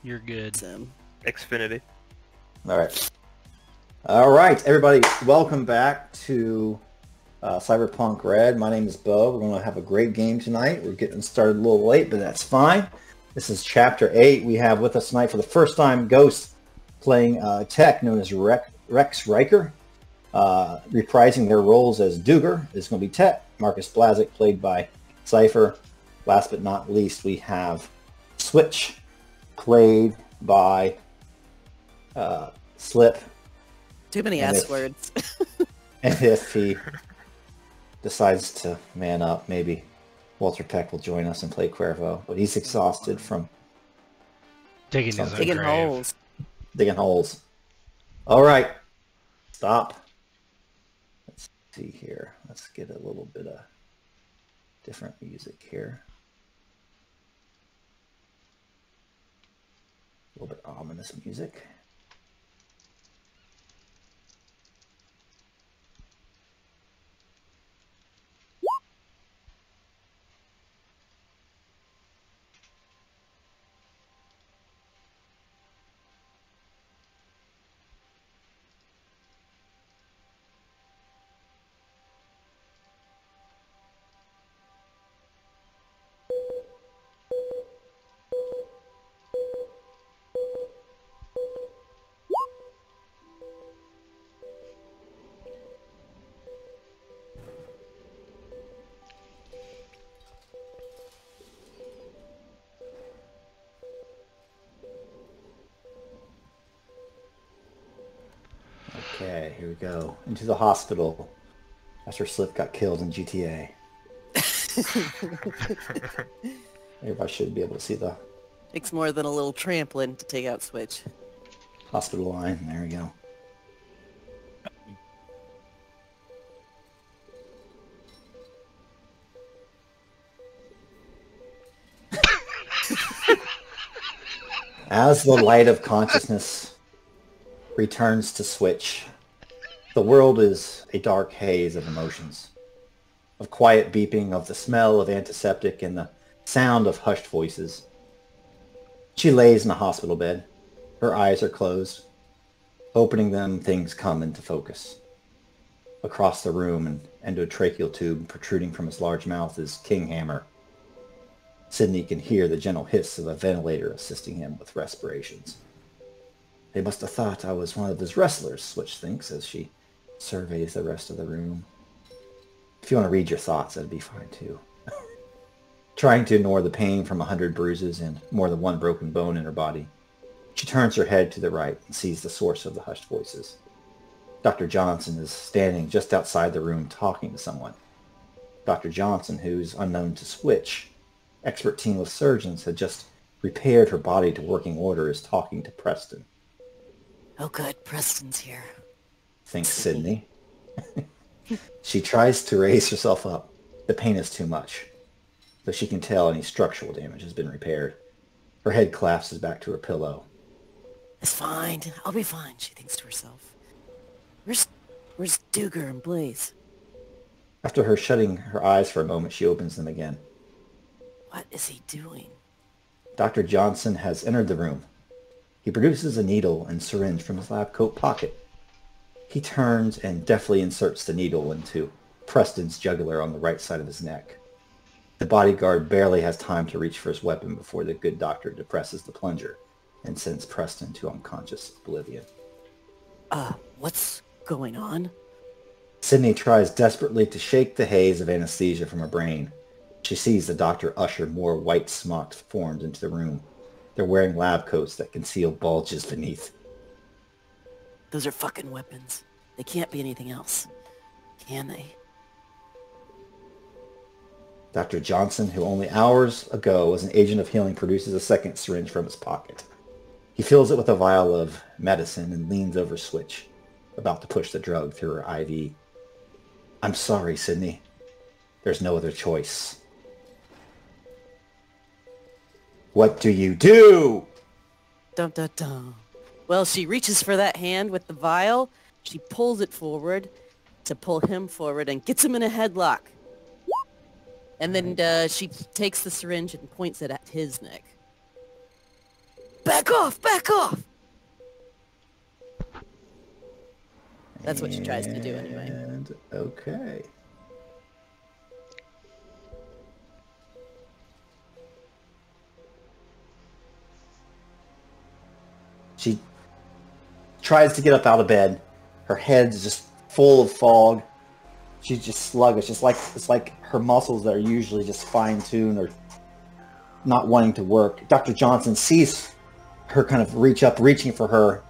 You're good. Xfinity. All right, everybody, welcome back to Cyberpunk Red. My name is Bo. We're going to have a great game tonight. We're getting started a little late, but that's fine. This is Chapter 8. We have with us tonight for the first time Ghost playing Tech, known as Rex Riker, reprising their roles as Duger. It's going to be Tech. Marcus Blazik, played by Cypher. Last but not least, we have Switch, played by Slip. Too many S words. And if he decides to man up, maybe Walter Peck will join us and play Cuervo. But he's exhausted from digging holes. Digging holes. All right. Stop. Let's see here. Let's get a little bit of different music here. A little bit ominous music. Okay, here we go. Into the hospital after Slip got killed in GTA. Everybody should be able to see the Takes more than a little trampoline to take out Switch. hospital line. There we go. As the light of consciousness returns to Switch, the world is a dark haze of emotions, of quiet beeping, of the smell of antiseptic and the sound of hushed voices. She lays in a hospital bed. Her eyes are closed. Opening them, things come into focus. Across the room and endotracheal tube protruding from his large mouth is King Hammer. Sydney can hear the gentle hiss of a ventilator assisting him with respirations. They must have thought I was one of his wrestlers, Switch thinks as she surveys the rest of the room. If you want to read your thoughts, that'd be fine too. Trying to ignore the pain from 100 bruises and more than one broken bone in her body, she turns her head to the right and sees the source of the hushed voices. Dr. Johnson is standing just outside the room talking to someone. Dr. Johnson, who's unknown to Switch, expert team of surgeons, had just repaired her body to working order, is talking to Preston. Oh good, Preston's here. Thinks Sydney. She tries to raise herself up. The pain is too much, though she can tell any structural damage has been repaired. Her head collapses back to her pillow. It's fine. I'll be fine, she thinks to herself. Where's Duger and Blaze? After her shutting her eyes for a moment, she opens them again. What is he doing? Dr. Johnson has entered the room. He produces a needle and syringe from his lab coat pocket. He turns and deftly inserts the needle into Preston's jugular on the right side of his neck. The bodyguard barely has time to reach for his weapon before the good doctor depresses the plunger and sends Preston to unconscious oblivion. What's going on? Sydney tries desperately to shake the haze of anesthesia from her brain. She sees the doctor usher more white-smocked forms into the room. They're wearing lab coats that conceal bulges beneath. Those are fucking weapons. They can't be anything else. Can they? Dr. Johnson, who only hours ago was an agent of healing, produces a second syringe from his pocket. He fills it with a vial of medicine and leans over Switch, about to push the drug through her IV. I'm sorry, Sydney. There's no other choice. What do you do? Dum dum dum. Well, she reaches for that hand with the vial. She pulls it forward to pull him forward and gets him in a headlock. And then she takes the syringe and points it at his neck. Back off! Back off! That's what she tries to do anyway. And okay. She tries to get up out of bed. Her head's just full of fog. She's just sluggish. It's like her muscles that are usually just fine-tuned or not wanting to work. Dr. Johnson sees her kind of reaching for her.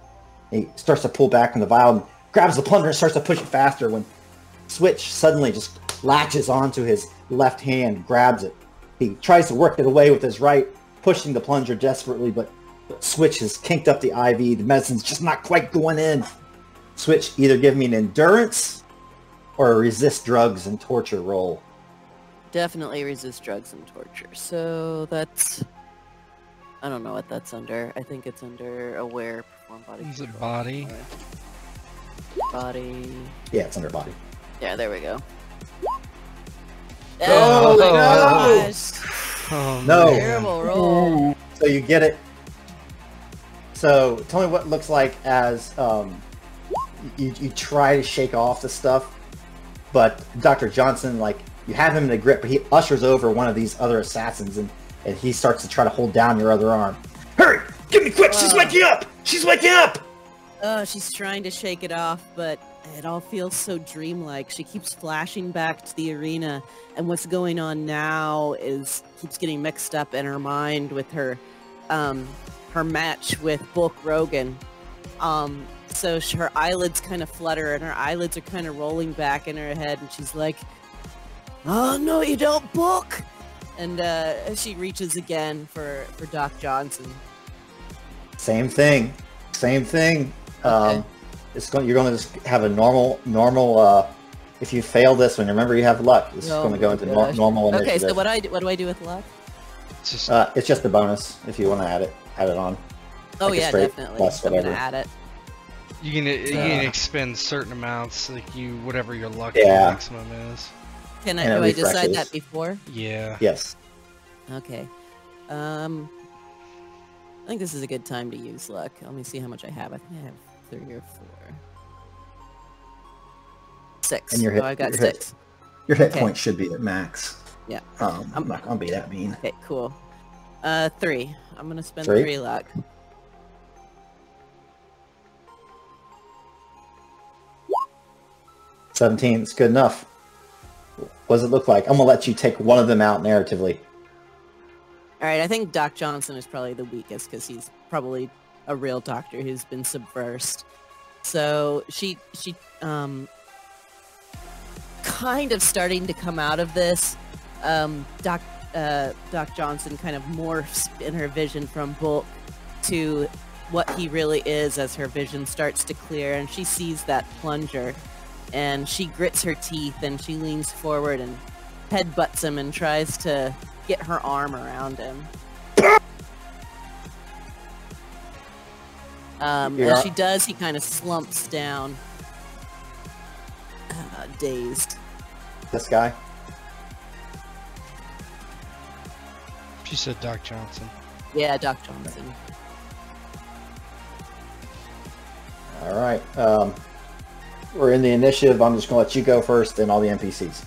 He starts to pull back from the vial and grabs the plunger and starts to push it faster when Switch suddenly just latches onto his left hand, grabs it. He tries to work it away with his right, pushing the plunger desperately, but Switch has kinked up the IV. The medicine's just not quite going in. Switch, either give me an endurance or a resist drugs and torture roll. Definitely resist drugs and torture. So that's... I don't know what that's under. I think it's under aware, perform body. Is it body? Body. Yeah, it's under body. Yeah, there we go. Oh, my no! gosh! Oh, No. Terrible roll. So you get it. So tell me what it looks like as you try to shake off the stuff, but Dr. Johnson, like, you have him in a grip, but he ushers over one of these other assassins and he starts to try to hold down your other arm. Hurry! Get me quick! She's waking up! She's waking up! Oh, she's trying to shake it off, but it all feels so dreamlike. She keeps flashing back to the arena, and what's going on now is keeps getting mixed up in her mind with her her match with Bulk Rogan. So her eyelids kind of flutter, and her eyelids are kind of rolling back in her head, and she's like, "Oh no, you don't, Bulk!" And she reaches again for Doc Johnson. Same thing. Okay. You're going to just have a normal. If you fail this one, remember you have luck. This is going to go into normal initiative. Okay, so what do I do with luck? It's just a bonus if you want to add it on. Oh like yeah, I'm definitely. going to add it. You can expend certain amounts, like whatever your luck maximum is. Do I decide that before? Yeah. Yes. Okay. I think this is a good time to use luck. Let me see how much I have. I think I have 3 or 4. 6. And I got 6. Your hit point should be at max. Yeah. I'm not gonna be that mean. Okay, cool. 3. I'm gonna spend 3? 3 luck. $17. It's good enough. What does it look like? I'm gonna let you take one of them out narratively. Alright, I think Doc Johnson is probably the weakest because he's probably a real doctor who's been subversed. So she kind of starting to come out of this. Doc Johnson kind of morphs in her vision from Bulk to what he really is as her vision starts to clear, and she sees that plunger and she grits her teeth and she leans forward and headbutts him and tries to get her arm around him. As she does, he kind of slumps down, dazed. This guy? She said Doc Johnson. Yeah, Doc Johnson. All right. We're in the initiative. I'm just going to let you go first, and all the NPCs.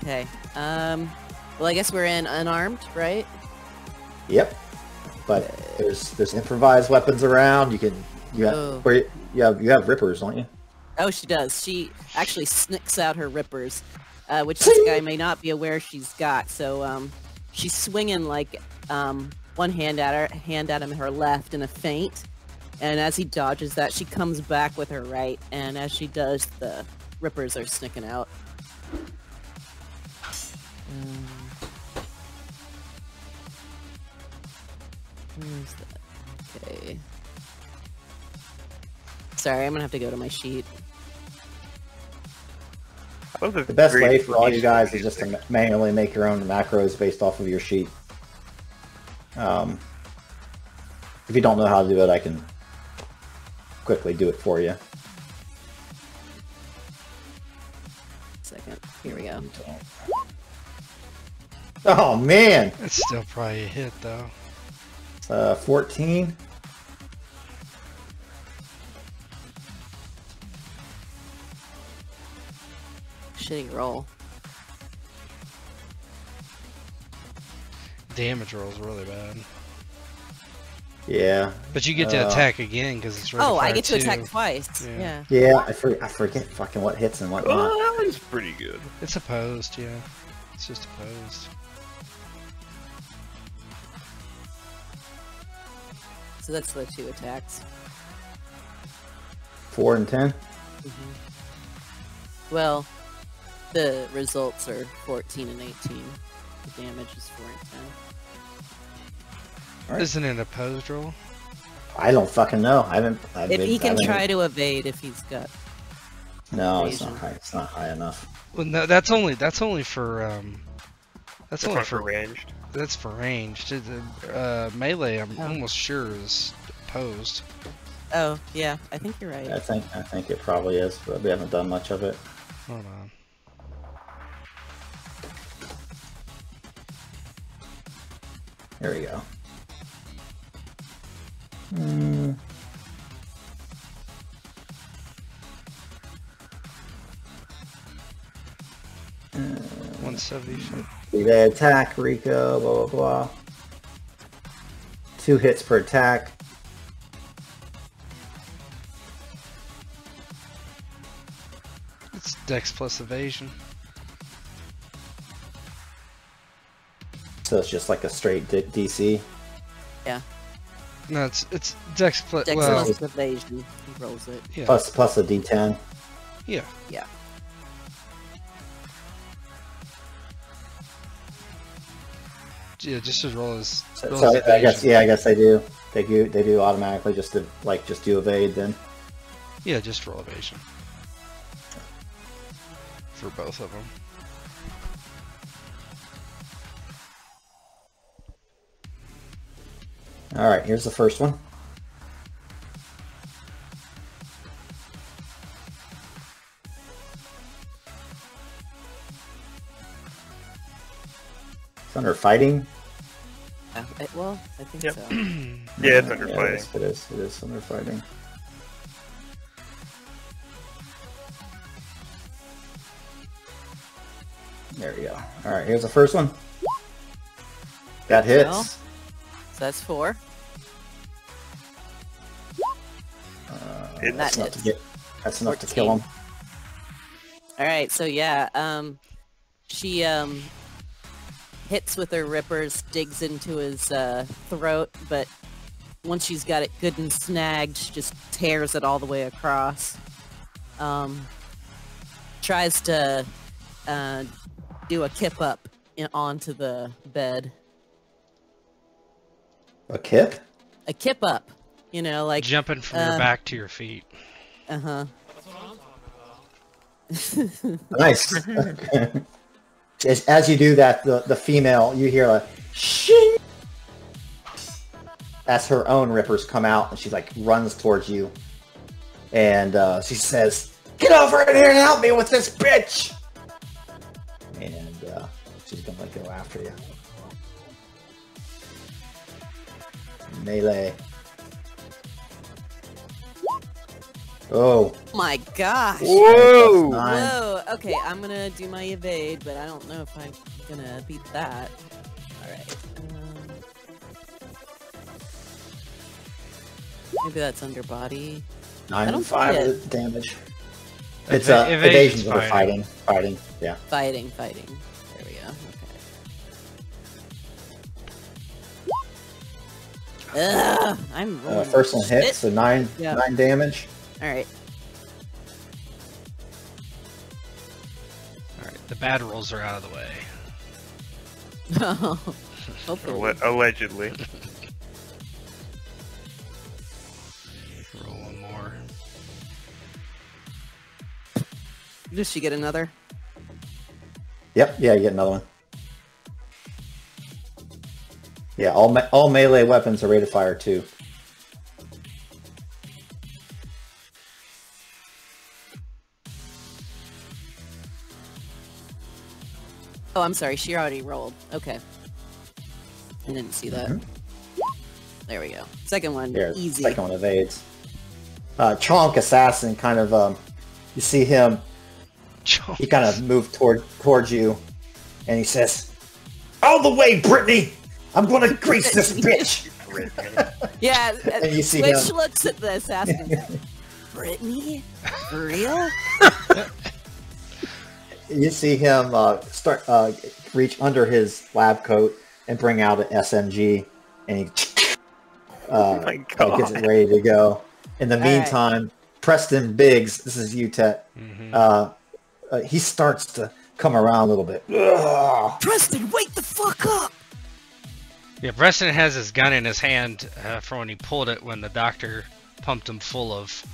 Okay. Well, I guess we're in unarmed, right? Yep. But there's improvised weapons around. You have rippers, don't you? Oh, she does. She actually snicks out her rippers, which this guy may not be aware she's got. So she's swinging like one hand at him, her left in a feint. And as he dodges that, she comes back with her right. And as she does, the rippers are snicking out. Where's that? Okay. Sorry, I'm gonna have to go to my sheet. The best way for all you guys is just to manually make your own macros based off of your sheet. If you don't know how to do it, I can quickly do it for you. Second. Here we go. Oh man! It's still probably a hit though. 14. Shitty roll. Damage roll's really bad. Yeah. But you get to attack again because it's right. Oh, I get to attack twice. Yeah. Yeah, I forget fucking what hits and what not. Oh, that one's pretty good. It's opposed, yeah. It's just opposed. So that's the 2 attacks. 4 and 10. Well, the results are 14 and 18. The damage is 4 and 10. Right. Isn't it an opposed roll? I don't fucking know. If he can try to evade, if he's got. No, evasion. it's not high. It's not high enough. Well, no, that's only for That's only for ranged. That's for ranged. Melee, I'm almost sure is opposed. Oh yeah, I think you're right. I think it probably is, but we haven't done much of it. Hold on. There we go. Uh, 170. They attack Rico, blah blah blah. 2 hits per attack. It's Dex plus evasion. So it's just like a straight DC. Yeah. No, it's Dex plus. Dex Well, plus evasion. He rolls it. yeah. Plus a D10. Yeah. Yeah. Yeah, just as roll as. So, roll as I guess evasion. I guess they do. They do automatically just to just do evade then. Yeah, just roll evasion. For both of them. All right, here's the first one. It's under fighting. Well, I think Yep. so. Yeah, it's under Yeah, fighting. It is under fighting. There we go. All right, here's the first one. That hits. Well, so that's 4. That's that enough to hits. get. That's enough to kill him. All right, so yeah, she hits with her rippers, digs into his throat, but once she's got it good and snagged, she just tears it all the way across. Tries to do a kip up onto the bed. A kip? A kip up, you know, like Jumping from your back to your feet. Uh-huh. Nice. As you do that, the female, you hear a shing. as her own rippers come out, and she like runs towards you, and she says, "Get over here and help me with this bitch!" And she's gonna go after you. Melee. Oh my gosh! Whoa! Whoa! Okay, I'm gonna do my evade, but I don't know if I'm gonna beat that. All right. Maybe that's under body. 9 and 5 damage. It's evasion's evasions or fighting. Fighting, yeah. Fighting. There we go. Okay. Ugh, I'm rolling. First one hits, so 9 damage. All right. The bad rolls are out of the way. Hopefully. Allegedly. Roll one more. Does she get another? Yep, yeah, you get another one. Yeah, all melee weapons are rated fire too. Oh, I'm sorry. She already rolled. Okay. I didn't see that. There we go. Second one, easy. Second one evades. Chonk Assassin kind of, you see him, he kind of moved towards you, and he says, "All the way, Brittany! I'm gonna grease this bitch!" Yeah, and you see Switch him. looks at the assassin. Brittany? For real? You see him reach under his lab coat and bring out an SMG, and he oh my God. gets it ready to go. In the meantime, Preston Biggs, this is you, Tet. He starts to come around a little bit. Ugh. Preston, wake the fuck up! Yeah, Preston has his gun in his hand from when he pulled it when the doctor pumped him full of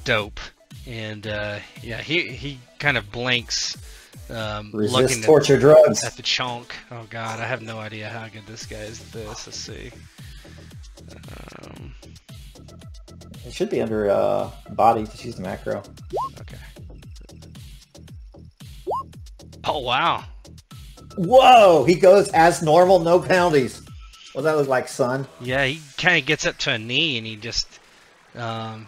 dope. And yeah, he kind of blinks, looking torture drugs at the chunk. Oh God, I have no idea how good this guy is at this. Let's see. It should be under body. Just use the macro. Okay. Oh wow. Whoa! He goes as normal, no penalties. What does that look like, son? Yeah, he kind of gets up to a knee and he just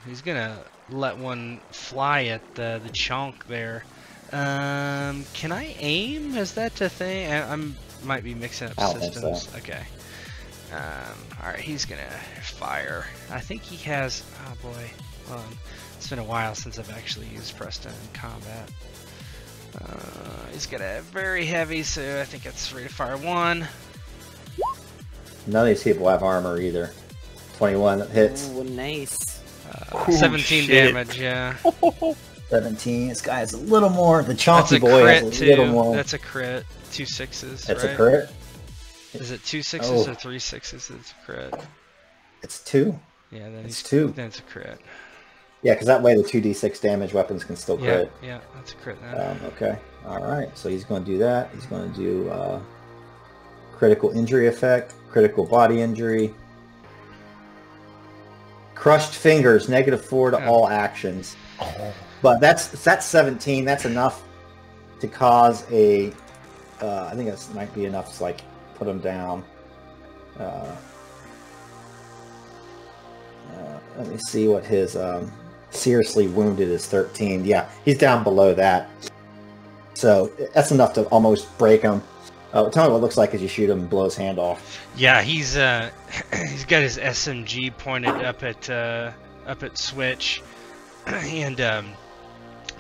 he's gonna let one fly at the chunk there. Can I aim? Is that a thing? I might be mixing up systems. So. Okay. Alright, he's gonna fire. I think he has... Oh boy. It's been a while since I've actually used Preston in combat. He's got a very heavy, so I think it's rate of fire 1. None of these people have armor either. 21 hits. Ooh, nice. 17 damage, yeah. 17. This guy has a little more. The chunky That's a boy crit has a little too. more. That's a crit. 2 6s. That's right? a crit? Is it 2 6s or 3 6s? It's a crit. It's 2. Yeah, then it's 2. Then it's a crit. Yeah, because that way the 2d6 damage weapons can still crit. Yeah, that's a crit then. Okay. Alright, so he's going to do that. He's going to do critical injury effect, critical body injury, crushed fingers, -4 to all actions. But that's 17. That's enough to cause a... I think that might be enough to like put him down. Let me see what his seriously wounded is. 13. Yeah, he's down below that. So that's enough to almost break him. Tell me what it looks like as you shoot him and blow his hand off. Yeah, he's got his SMG pointed up at Switch, and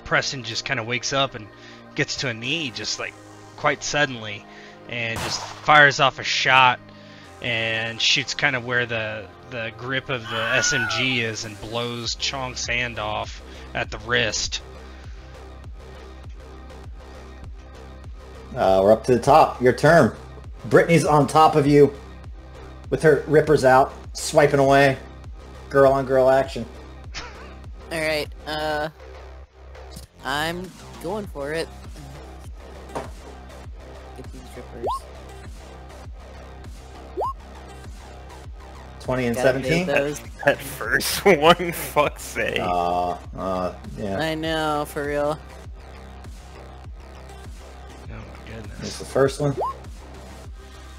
Preston just kind of wakes up and gets to a knee just like quite suddenly, and just fires off a shot and shoots kind of where the grip of the SMG is and blows Chonk's hand off at the wrist. We're up to the top. Your turn. Brittany's on top of you with her rippers out, swiping away. Girl on girl action. Alright, I'm going for it. Get these rippers. 20 and Gotta do 17? those. That first one, fuck's sake. Yeah. I know, for real. Oh my That's goodness. the first one.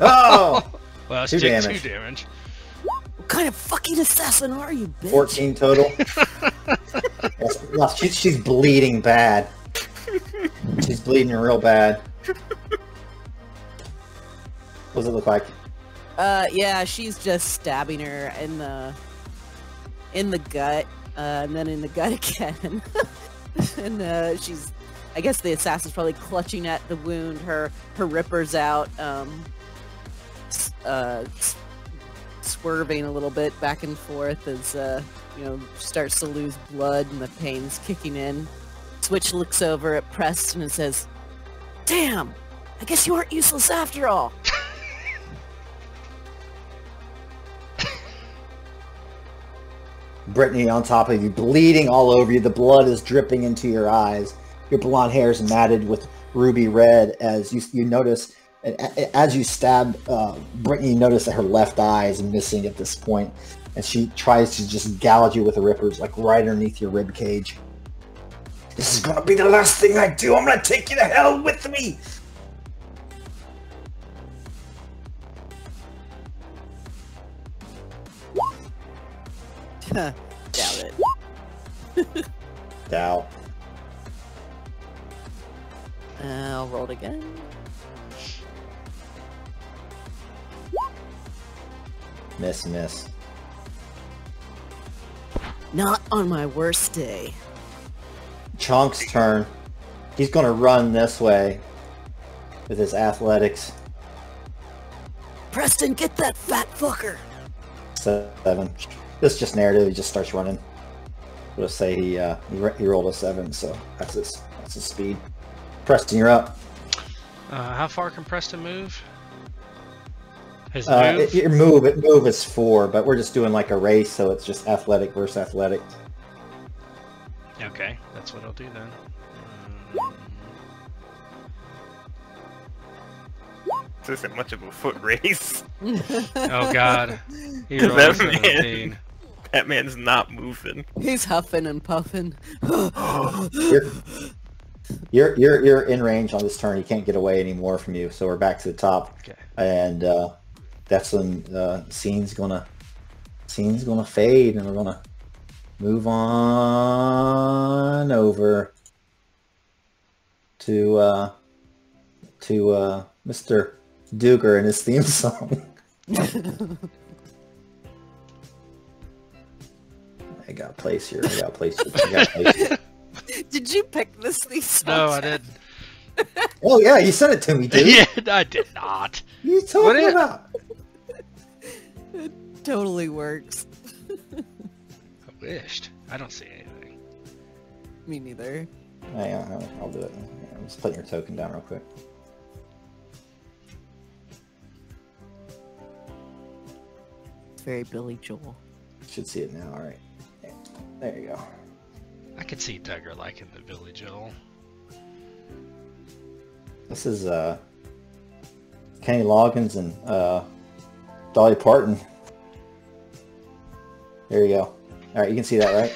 Oh! Well, it's 2 take damage. 2 damage. What kind of fucking assassin are you, bitch? 14 total. No, she's bleeding bad. She's bleeding real bad. What does it look like? Yeah, she's just stabbing her in the gut, and then in the gut again. And she's, I guess the assassin's probably clutching at the wound. Her ripper's out, swerving a little bit back and forth as starts to lose blood and the pain's kicking in. Switch looks over at Preston and says, "Damn, I guess you aren't useless after all." Brittany on top of you, bleeding all over you. The blood is dripping into your eyes. Your blonde hair is matted with ruby red as you notice, as you stab Brittany, you notice that her left eye is missing at this point, and she tries to just gouge you with the rippers, like right underneath your rib cage. This is gonna be the last thing I do. I'm gonna take you to hell with me. Doubt it. Dow. I'll roll it again. Miss. Not on my worst day. Chonk's turn. He's gonna run this way with his athletics. Preston, get that fat fucker! 7. This is just narrative. He just starts running. We'll say he rolled a 7, so that's his speed. Preston, you're up. How far can Preston move? His move? Your move is 4, but we're just doing like a race, so it's just athletic versus athletic. Okay, that's what I'll do then. This isn't much of a foot race. Oh god. He That rolls a man. 17. That man's not moving. He's huffing and puffing. You're in range on this turn. He can't get away anymore from you, so we're back to the top. Okay. And that's when scene's gonna fade, and we're gonna move on over to Mr. Duger and his theme song. I got a place here. Did you pick these songs? No, I didn't. Oh yeah, you sent it to me, dude. Yeah, I did not. You talking What about? It totally works. I wished. I don't see anything. Me neither. Yeah, I'll do it. I'm just putting your token down real quick. It's very Billy Joel. Should see it now. All right. There you go. I could see Duggar liking the Billy Joel. This is Kenny Loggins and Dolly Parton. There you go. All right, you can see that, right?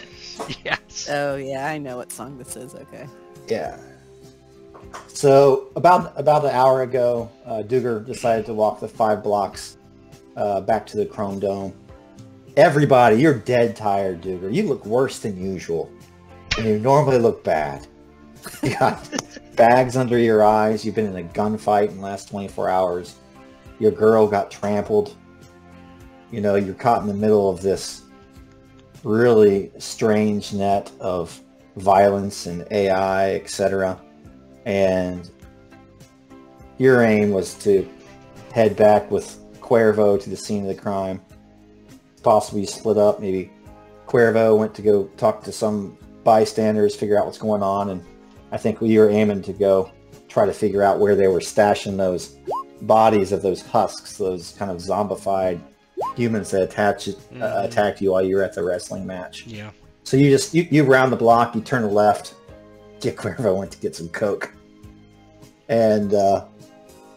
Yes. Oh yeah, I know what song this is. Okay. Yeah. So about an hour ago, Duger decided to walk the 5 blocks back to the Chrome Dome. Everybody, you're dead tired, Duger. You look worse than usual, and you normally look bad. You got bags under your eyes. You've been in a gunfight in the last 24 hours. Your girl got trampled. You know, you're caught in the middle of this really strange net of violence and AI, etc. And your aim was to head back with Cuervo to the scene of the crime. Possibly you split up. Maybe Cuervo went to go talk to some bystanders, figure out what's going on, and I think you were aiming to go try to figure out where they were stashing those bodies of those husks, those kind of zombified humans that attacked you while you were at the wrestling match. Yeah. So you round the block, you turn left. Dick Cuervo went to get some coke, and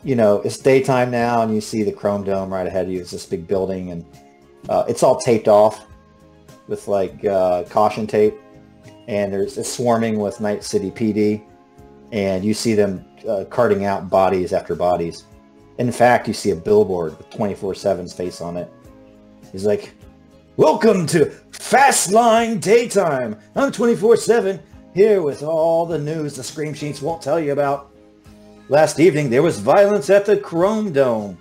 you know it's daytime now, and you see the Chrome Dome right ahead of you. It's this big building, and It's all taped off with like caution tape, and it's swarming with Night City PD, and you see them carting out bodies after bodies. In fact, you see a billboard with 24/7's face on it. He's like, "Welcome to Fast Line Daytime. I'm 24/7 here with all the news the Scream Sheets won't tell you about. Last evening there was violence at the Chrome Dome.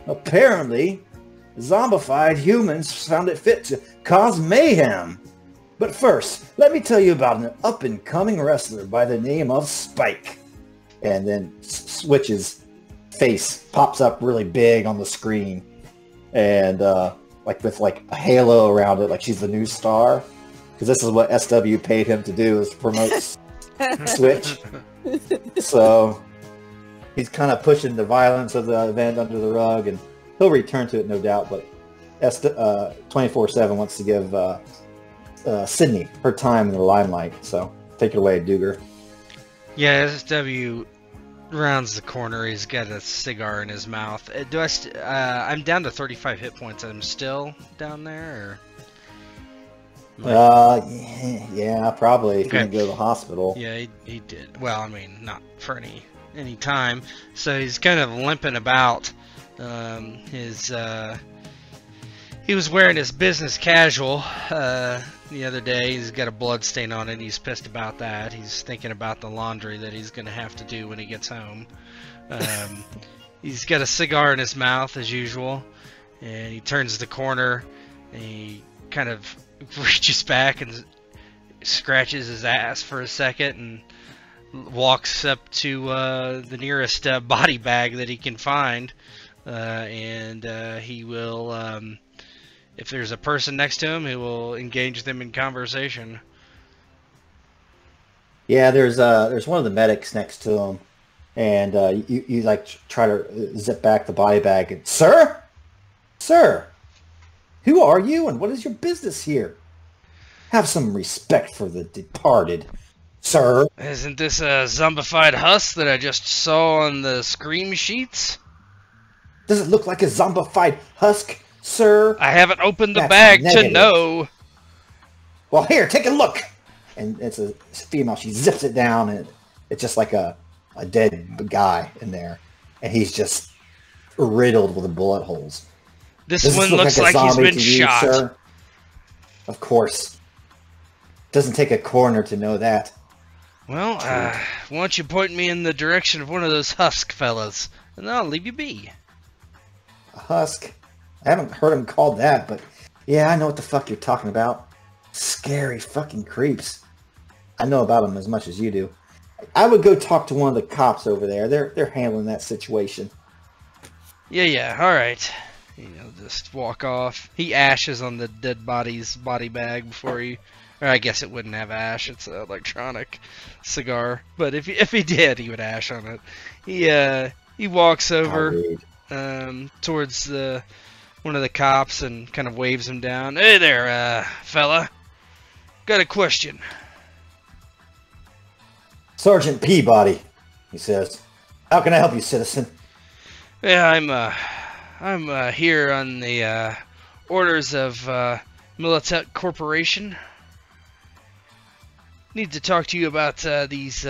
Apparently, zombified humans found it fit to cause mayhem. But first, let me tell you about an up-and-coming wrestler by the name of Spike." And then Switch's face pops up really big on the screen, and like with like a halo around it, like she's the new star, because this is what SW paid him to do, is promote Switch. So he's kind of pushing the violence of the event under the rug, and he'll return to it, no doubt. But 24/7 wants to give Sydney her time in the limelight. So take it away, Duger. Yeah, SW rounds the corner. He's got a cigar in his mouth. I'm down to 35 hit points. I'm still down there, or? Yeah, probably. If Okay. you didn't go to the hospital. Yeah, he did. Well, I mean, not for any time. So he's kind of limping about. He was wearing his business casual the other day. He's got a blood stain on it. He's pissed about that. He's thinking about the laundry that he's going to have to do when he gets home. He's got a cigar in his mouth as usual, and he turns the corner, and he kind of reaches back and scratches his ass for a second and walks up to the nearest body bag that he can find, and he will, if there's a person next to him, he will engage them in conversation. Yeah, there's one of the medics next to him, and you like try to zip back the body bag. And, Sir, who are you, and what is your business here? Have some respect for the departed, sir. Isn't this a zombified Husks that I just saw on the Scream Sheets? Does it look like a zombified husk, sir? I haven't opened the That's bag to negative. know. Well, here, take a look. And it's a female. She zips it down, and it's just like a dead guy in there, and he's just riddled with bullet holes. This Does one look looks a like he's zombie been to you, shot. sir? Of course. Doesn't take a coroner to know that. Well, why don't you point me in the direction of one of those Husk fellas, and I'll leave you be. A husk? I haven't heard him called that, but yeah, I know what the fuck you're talking about. Scary fucking creeps. I know about them as much as you do. I would go talk to one of the cops over there. They're handling that situation. Yeah, alright. Just walk off. He ashes on the dead body's body bag before he... Or I guess it wouldn't have ash. It's an electronic cigar. But if he did, he would ash on it. He walks over towards one of the cops and kind of waves him down. Hey there, fella. Got a question. Sergeant Peabody, he says. How can I help you, citizen? Yeah, I'm here on the orders of Militech Corporation. Need to talk to you about these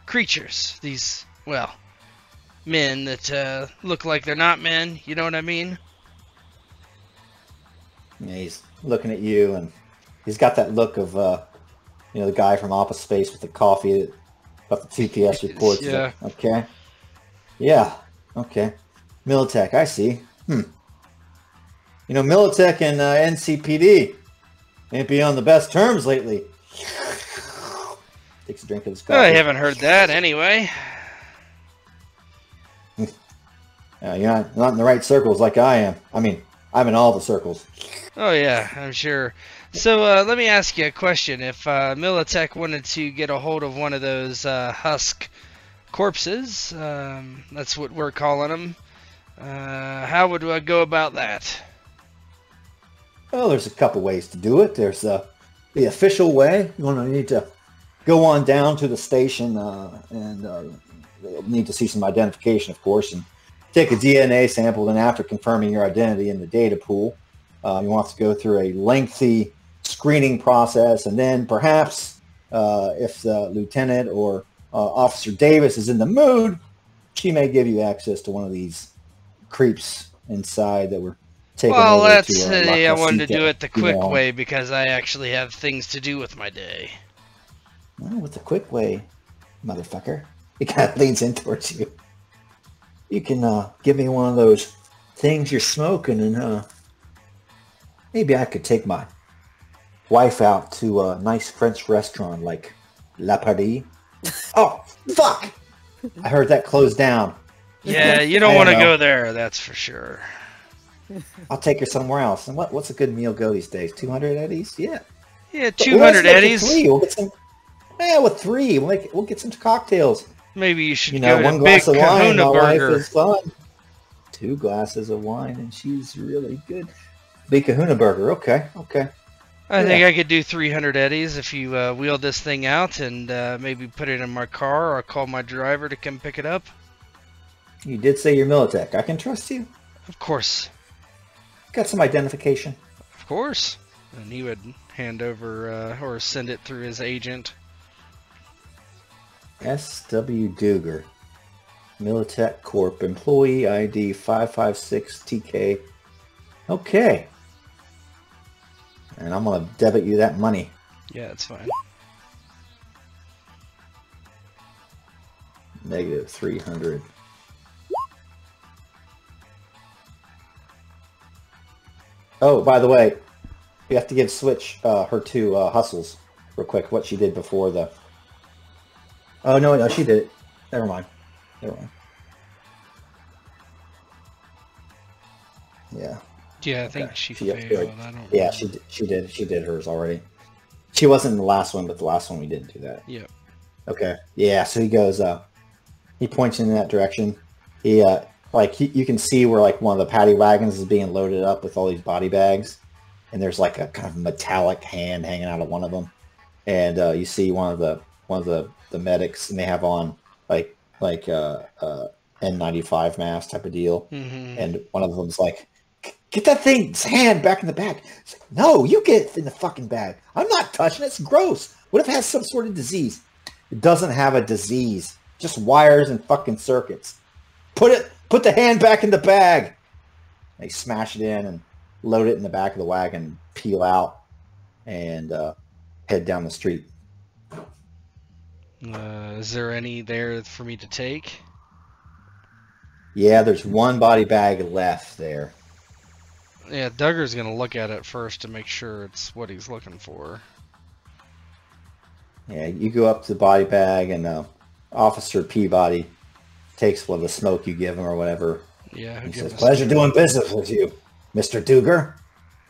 creatures. These, well, men that look like they're not men. You know what I mean? Yeah, he's looking at you, and he's got that look of, the guy from Office Space with the coffee about the TPS reports. Yeah. Okay. Yeah. Okay. Militech, I see. Militech and NCPD ain't been on the best terms lately. Takes a drink of his coffee. I haven't heard that anyway. You're not in the right circles like I am. I mean, I'm in all the circles. Oh yeah, I'm sure. So let me ask you a question. If Militech wanted to get a hold of one of those Husk corpses, that's what we're calling them, how would I go about that? Well, there's a couple ways to do it. There's the official way. You need to go on down to the station, and you'll need to see some identification, of course, and take a DNA sample. Then after confirming your identity in the data pool, He wants to go through a lengthy screening process, and then perhaps if the lieutenant or Officer Davis is in the mood, she may give you access to one of these creeps inside that were taken Well, over let's to say I wanted to do it the quick know. way because I actually have things to do with my day. Well, what's the quick way, motherfucker? He kind of leans in towards you. You can give me one of those things you're smoking, and maybe I could take my wife out to a nice French restaurant like La Paris. Oh, fuck! I heard that closed down. Yeah, you don't want to go there, that's for sure. I'll take her somewhere else. And what's a good meal go these days? 200 eddies? Yeah. Yeah, 200 eddies. We'll get some. Yeah, with 3, we'll get some cocktails. Maybe you should go to one Big glass of wine. Kahuna My wife Burger. is fun. 2 glasses of wine, and she's really good. Big Kahuna Burger. Okay. I think I could do 300 eddies if you wheel this thing out and maybe put it in my car, or I'll call my driver to come pick it up. You did say you're Militech. I can trust you. Of course. Got some identification. Of course. And he would hand over or send it through his agent. S.W. Duger, Militech Corp, employee ID 556TK. Okay. And I'm going to debit you that money. Yeah, it's fine. Negative 300. Oh, by the way, you have to give Switch her 2 hustles real quick. What she did before the... Oh, no, she did it. Never mind. Yeah. Yeah, I think she She failed. upgraded. I don't Yeah, remember. she did hers already. She wasn't in the last one, but the last one we didn't do that. Yeah. Okay. Yeah, so he goes, he points in that direction. He, you can see where, like, one of the paddy wagons is being loaded up with all these body bags. And there's, like, a kind of metallic hand hanging out of one of them. And you see one of the medics, and they have on, like N95 mask type of deal. Mm-hmm. And one of them's like, get that thing's hand back in the bag. It's like, no, you get it in the fucking bag. I'm not touching it. It's gross. What if it has some sort of disease? It doesn't have a disease. Just wires and fucking circuits. Put the hand back in the bag. They smash it in and load it in the back of the wagon, peel out, and head down the street. Is there any there for me to take? Yeah, there's one body bag left there. Yeah, Duggar's gonna look at it first to make sure it's what he's looking for. Yeah, you go up to the body bag, and Officer Peabody takes one of the smoke you give him or whatever. Yeah, He says, pleasure doing business with you, Mr. Duger.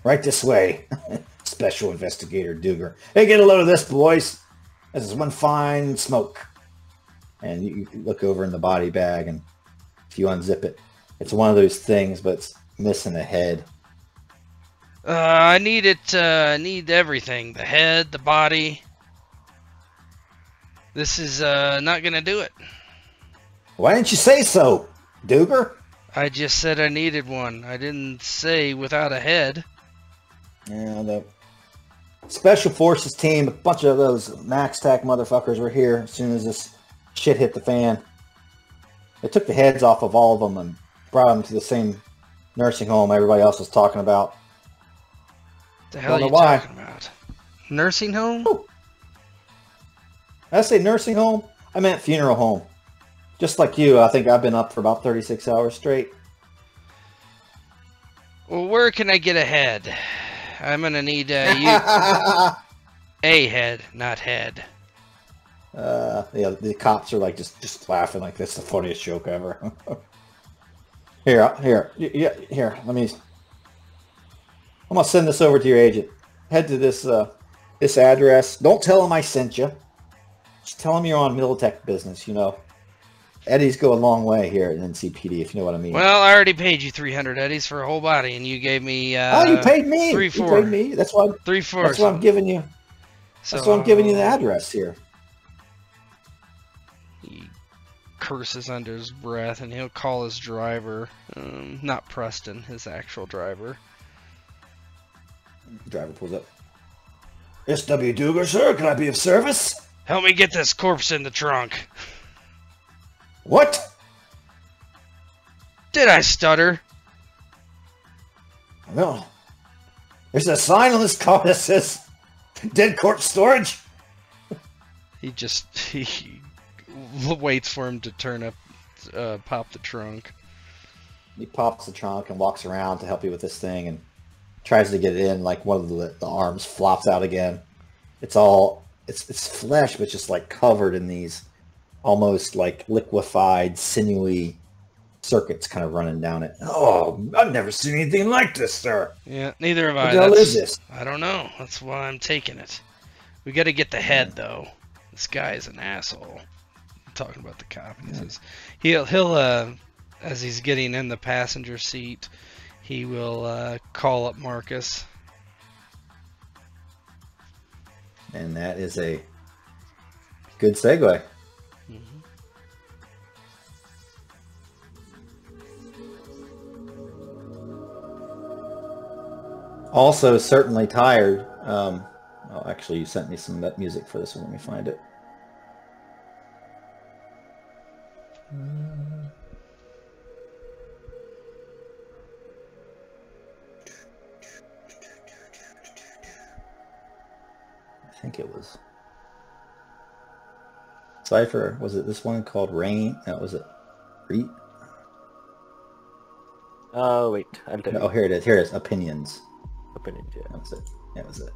Right this way. Special Investigator Duger. Hey, get a load of this, boys. This is one fine smoke. And you look over in the body bag, and if you unzip it, it's one of those things, but it's missing a head. I need it. I need everything. The head, the body. This is not gonna do it. Why didn't you say so, Duger? I just said I needed one. I didn't say without a head. Yeah, the Special Forces team, a bunch of those Max Tac motherfuckers were here as soon as this shit hit the fan. They took the heads off of all of them and brought them to the same nursing home everybody else was talking about. The hell are Don't you know why. talking about? Nursing home? Did I say nursing home? I meant funeral home. Just like you, I think I've been up for about 36 hours straight. Well, where can I get a head? I'm gonna need you. A head, not head. Yeah, the cops are like just laughing like that's the funniest joke ever. Here. Let me. I'm gonna send this over to your agent. Head to this this address. Don't tell him I sent you. Just tell him you're on Militech business. You know, Eddies go a long way here at NCPD, if you know what I mean. Well, I already paid you 300 eddies for a whole body, and you gave me. Oh, you paid me. 3-4. You paid me. That's why. 3-4. That's why I'm giving you. That's why I'm giving you the address here. He curses under his breath, and he'll call his driver. Not Preston, his actual driver. The driver pulls up. S.W. Duger, sir, can I be of service? Help me get this corpse in the trunk. What? Did I stutter? No. There's a sign on this car that says dead corpse storage. He waits for him to turn up, pop the trunk. He pops the trunk and walks around to help you with this thing and tries to get it in. Like one of the arms flops out again. It's flesh, but just like covered in these almost like liquefied, sinewy circuits kind of running down it. Oh, I've never seen anything like this, sir. Yeah, neither have I. What the hell is this? I don't know. That's why I'm taking it. We got to get the head, though. This guy is an asshole. I'm talking about the cop. He says he'll as he's getting in the passenger seat, he will call up Marcus. And that is a good segue. Also, certainly tired. Oh, actually, you sent me some music for this one. Let me find it. I think it was Cypher. Was it this one called Rain? No, was it Reet? Wait, I'll tell you. Oh, here it is. Here it is. Opinions. Opinions, yeah. That was it. That was it.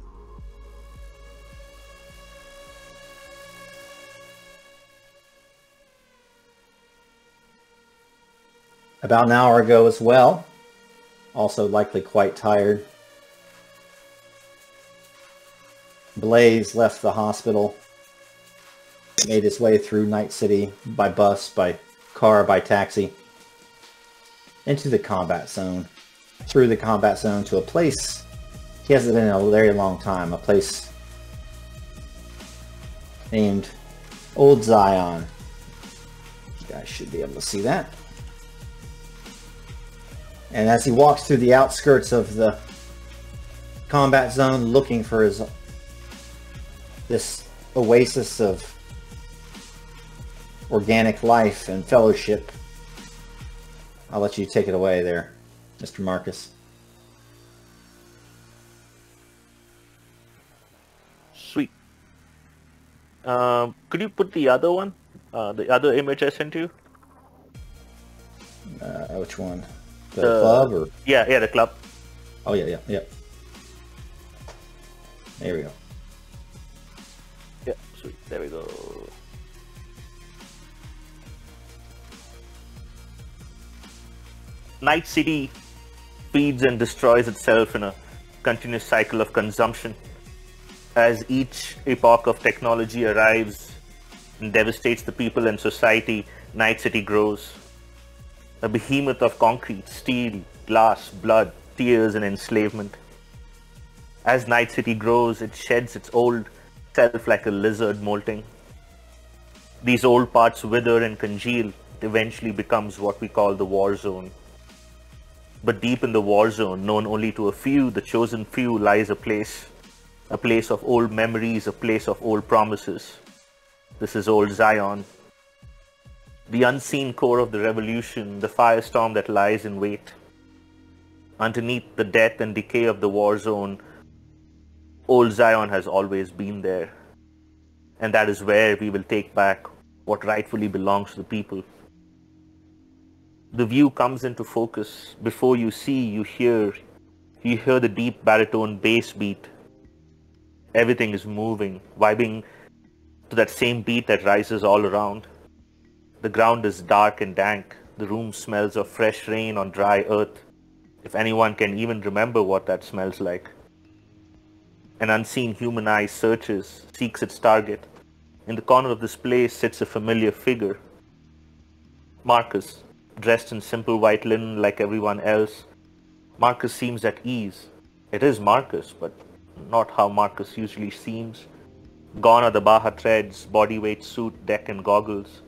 About an hour ago as well. Also likely quite tired. Blaze left the hospital. Made his way through Night City by bus, by car, by taxi. Into the combat zone. Through the combat zone to a place he hasn't been in a very long time. A place named Old Zion. You guys should be able to see that. And as he walks through the outskirts of the combat zone looking for this oasis of organic life and fellowship, I'll let you take it away there, Mr. Marcus. Sweet. Could you put the other one? The other image I sent you? Which one? The club? Or? Yeah, the club. Oh, yeah. There we go. Yeah, sweet. There we go. Night City feeds and destroys itself in a continuous cycle of consumption. As each epoch of technology arrives and devastates the people and society, Night City grows. A behemoth of concrete, steel, glass, blood, tears and enslavement. As Night City grows, it sheds its old self like a lizard molting. These old parts wither and congeal. It eventually becomes what we call the war zone. But deep in the war zone, known only to a few, the chosen few, lies a place of old memories, a place of old promises. This is Old Zion. The unseen core of the revolution, the firestorm that lies in wait. Underneath the death and decay of the war zone, Old Zion has always been there. And that is where we will take back what rightfully belongs to the people. The view comes into focus. Before you see, you hear the deep baritone bass beat. Everything is moving, vibing to that same beat that rises all around. The ground is dark and dank. The room smells of fresh rain on dry earth, if anyone can even remember what that smells like. An unseen human eye searches, seeks its target. In the corner of this place sits a familiar figure. Marcus, dressed in simple white linen like everyone else. Marcus seems at ease. It is Marcus, but not how Marcus usually seems. Gone are the Baja threads, bodyweight suit, deck and goggles.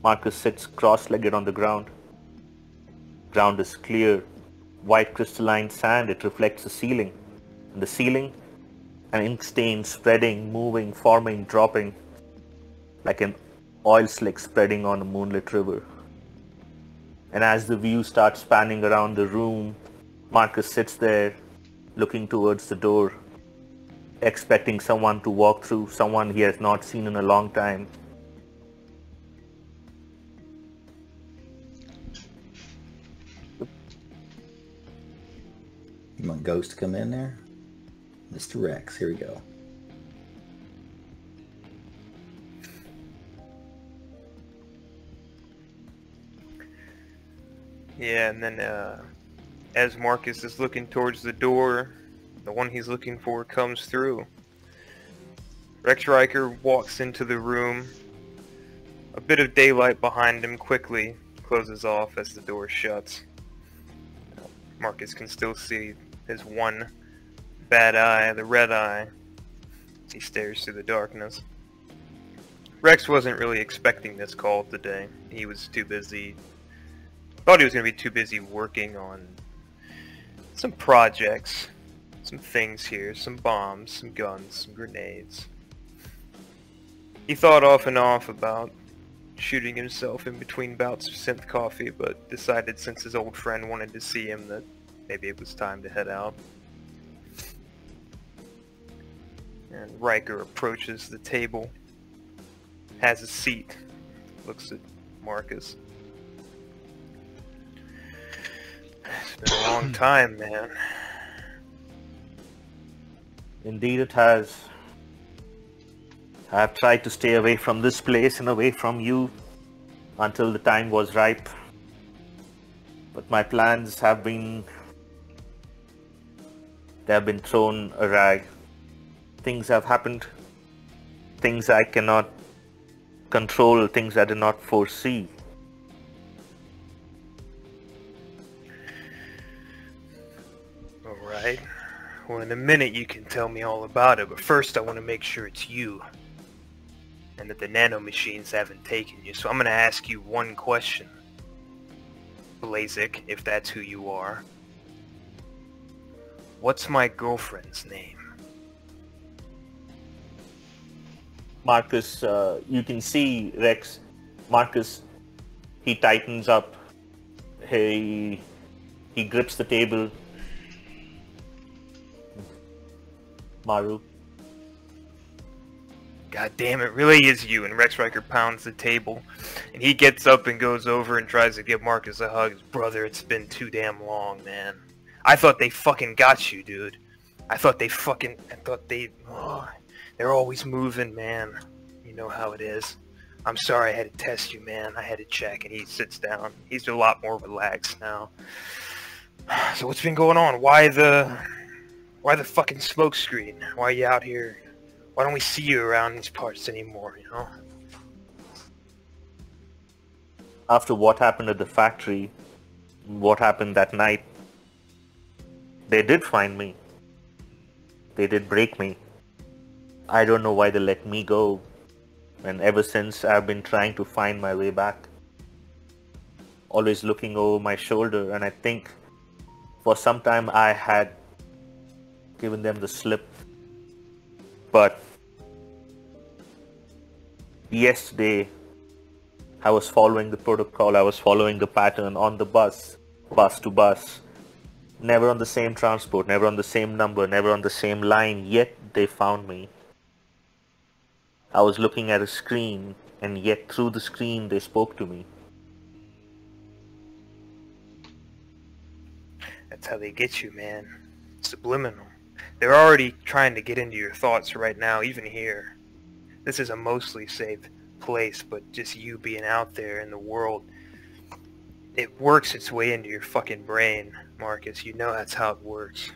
Marcus sits cross-legged on the ground. Ground is clear. White crystalline sand, it reflects the ceiling. in the ceiling, an ink stain spreading, moving, forming, dropping, like an oil slick spreading on a moonlit river. And as the view starts spanning around the room, Marcus sits there, looking towards the door, expecting someone to walk through, someone he has not seen in a long time. You want Ghost to come in there? Mr. Rex, here we go. Yeah, and then as Marcus is looking towards the door, the one he's looking for comes through. Stryker walks into the room. A bit of daylight behind him quickly closes off as the door shuts. Marcus can still see his one bad eye, the red eye, as he stares through the darkness. Rex wasn't really expecting this call today. He was too busy. Thought he was going to be too busy working on some projects, some things here, some bombs, some guns, some grenades. He thought off and off about shooting himself in between bouts of synth coffee, but decided since his old friend wanted to see him that maybe it was time to head out. And Riker approaches the table, has a seat, looks at Marcus. It's been a long time, man. Indeed it has. I have tried to stay away from this place and away from you until the time was ripe. But my plans have been... they have been thrown awry. Things have happened. Things I cannot control, things I did not foresee. Alright. Well, in a minute you can tell me all about it, but first I want to make sure it's you. And that the nanomachines haven't taken you, so I'm going to ask you one question. Blazik, if that's who you are. What's my girlfriend's name? Marcus, you can see Rex, Marcus, he tightens up, he grips the table. Maru. God damn, it really is you. And Rex Stryker pounds the table, and he gets up and goes over and tries to give Marcus a hug. Brother, it's been too damn long, man. I thought they fucking got you, dude. They're always moving, man. You know how it is. I'm sorry I had to test you, man. I had to check. And he sits down. He's a lot more relaxed now. So what's been going on? Why the fucking smoke screen? Why are you out here? Why don't we see you around these parts anymore, you know? After what happened at the factory, what happened that night, they did find me. They did break me. I don't know why they let me go. And ever since, I've been trying to find my way back. Always looking over my shoulder, and I think for some time I had given them the slip. But yesterday, I was following the protocol, I was following the pattern on the bus to bus. Never on the same transport, never on the same number, never on the same line, yet they found me. I was looking at a screen, and yet through the screen they spoke to me. That's how they get you, man. Subliminal. They're already trying to get into your thoughts right now, even here. This is a mostly safe place, but just you being out there in the world, it works its way into your fucking brain, Marcus. You know that's how it works.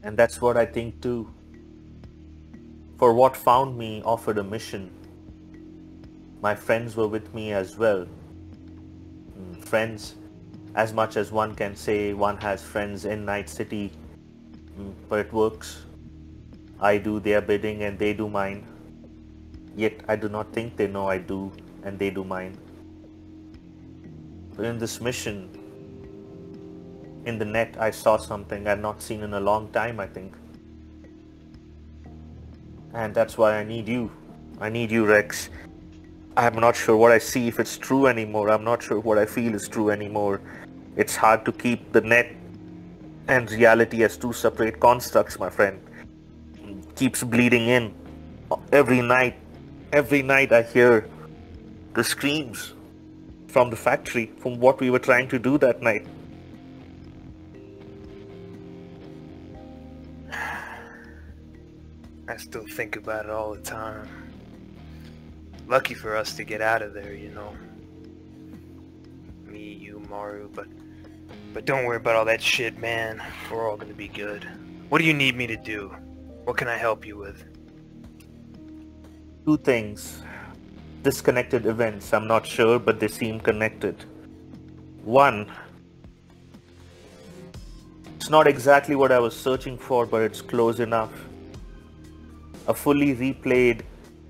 And that's what I think too. For what found me offered a mission. My friends were with me as well. Friends, as much as one can say one has friends in Night City, but it works. I do their bidding and they do mine. Yet I do not think they know I do and they do mine. But in this mission, in the net I saw something I've not seen in a long time, I think. And that's why I need you. I need you, Rex. I'm not sure what I see if it's true anymore. I'm not sure what I feel is true anymore. It's hard to keep the net and reality as two separate constructs, my friend. It keeps bleeding in. Every night I hear the screams from the factory, from what we were trying to do that night. I still think about it all the time. Lucky for us to get out of there, you know. Me, you, Maru, but don't worry about all that shit, man. We're all gonna be good. What do you need me to do? What can I help you with? Two things. Disconnected events, I'm not sure, but they seem connected. One, it's not exactly what I was searching for, but it's close enough. A fully replayed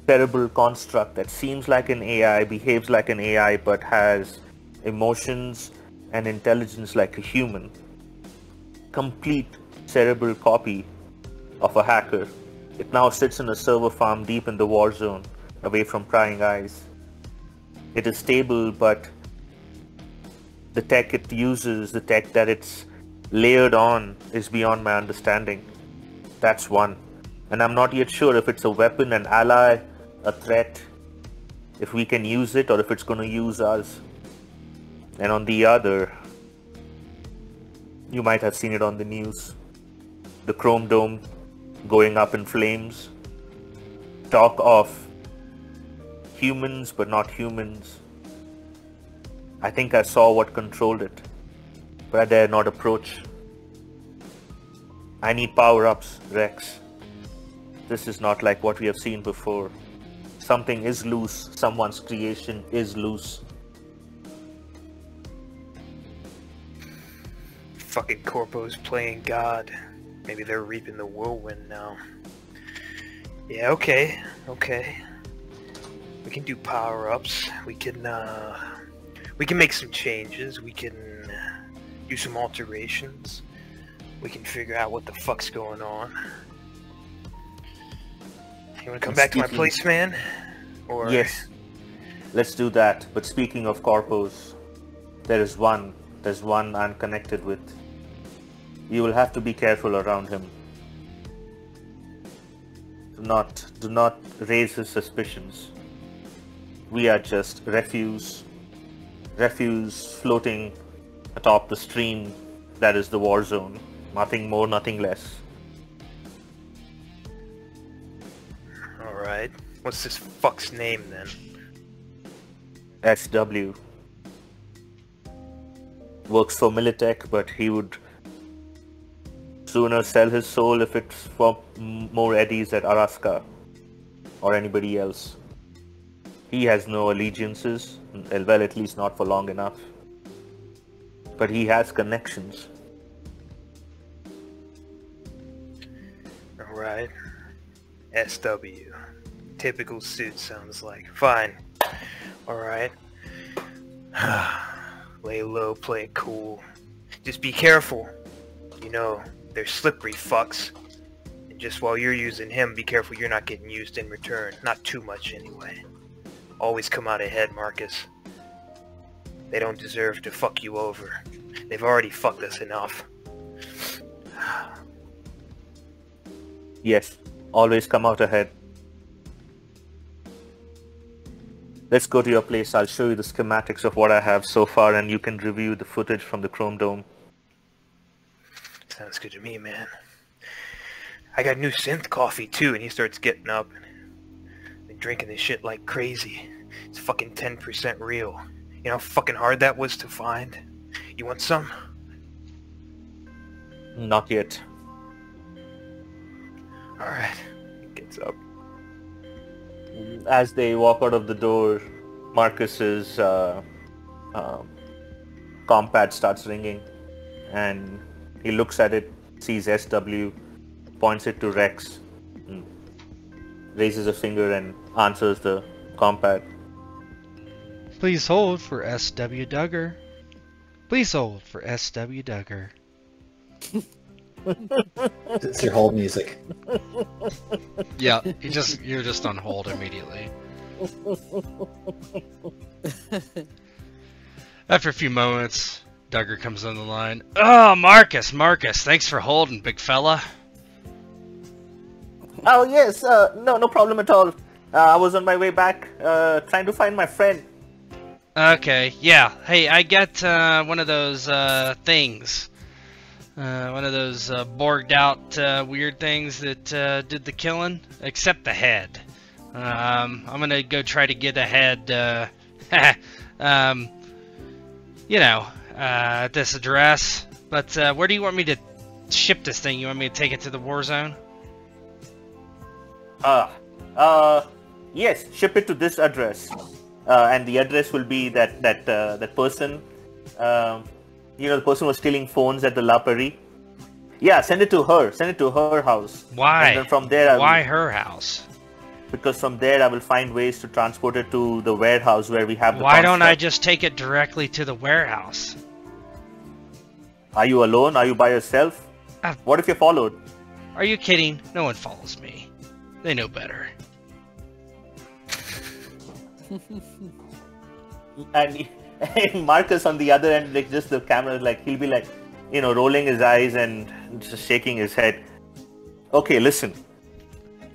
terrible construct that seems like an AI, behaves like an AI, but has emotions and intelligence like a human. Complete cerebral copy of a hacker. It now sits in a server farm deep in the war zone, away from prying eyes. It is stable, but the tech it uses, the tech that it's layered on, is beyond my understanding. That's one. And I'm not yet sure if it's a weapon, an ally, a threat, if we can use it or if it's going to use us. And on the other, you might have seen it on the news. The Chrome Dome going up in flames. Talk of humans but not humans. I think I saw what controlled it, but I dare not approach. I need power-ups, Rex. This is not like what we have seen before. Something is loose. Someone's creation is loose. Fucking Corpo's playing God. Maybe they're reaping the whirlwind now. Yeah, okay. We can do power-ups. We can make some changes. We can do some alterations. We can figure out what the fuck's going on. You wanna come back to my place, man? Or... Yes. Let's do that. But speaking of corpos, there's one I'm connected with. You will have to be careful around him. Do not raise his suspicions. We are just refuse floating atop the stream that is the war zone. Nothing more, nothing less. Alright. What's this fuck's name then? SW. Works for Militech, but he would sooner sell his soul if it's for more eddies at Araska or anybody else. He has no allegiances, well, at least not for long enough. But he has connections. Alright. SW. Typical suit sounds like. Fine. Alright. Lay low, play it cool. Just be careful. You know, they're slippery fucks. And just while you're using him, be careful you're not getting used in return. Not too much anyway. Always come out ahead, Marcus. They don't deserve to fuck you over. They've already fucked us enough. Yes, always come out ahead. Let's go to your place. I'll show you the schematics of what I have so far and you can review the footage from the Chrome Dome. Sounds good to me, man. I got new synth coffee too, and he starts getting up and drinking this shit like crazy. It's fucking 10% real. You know how fucking hard that was to find? You want some? Not yet. Alright. He gets up. As they walk out of the door, Marcus's compad starts ringing and he looks at it, sees SW, points it to Rex, raises a finger and answers the compad. Please hold for SW Duggar. Please hold for SW Duggar. It's your hold music. Yeah, you're just on hold immediately. After a few moments, Duggar comes on the line. Oh, Marcus, thanks for holding, big fella. Oh yes, no problem at all. I was on my way back, trying to find my friend. Okay, yeah. Hey, I got one of those things. One of those borged out weird things that did the killing, except the head. I'm gonna go try to get a head, at this address. But where do you want me to ship this thing? You want me to take it to the war zone? Yes, ship it to this address. And the address will be that person, the person who was stealing phones at the La Paris. Yeah, send it to her. Send it to her house. Why? And then from there, Why her house? Because from there I will find ways to transport it to the warehouse where we have the Why don't I construct. just take it directly to the warehouse? Are you alone? Are you by yourself? What if you're followed? Are you kidding? No one follows me. They know better. And Marcus on the other end, like just the camera, like he'll be like, rolling his eyes and just shaking his head. Okay, listen.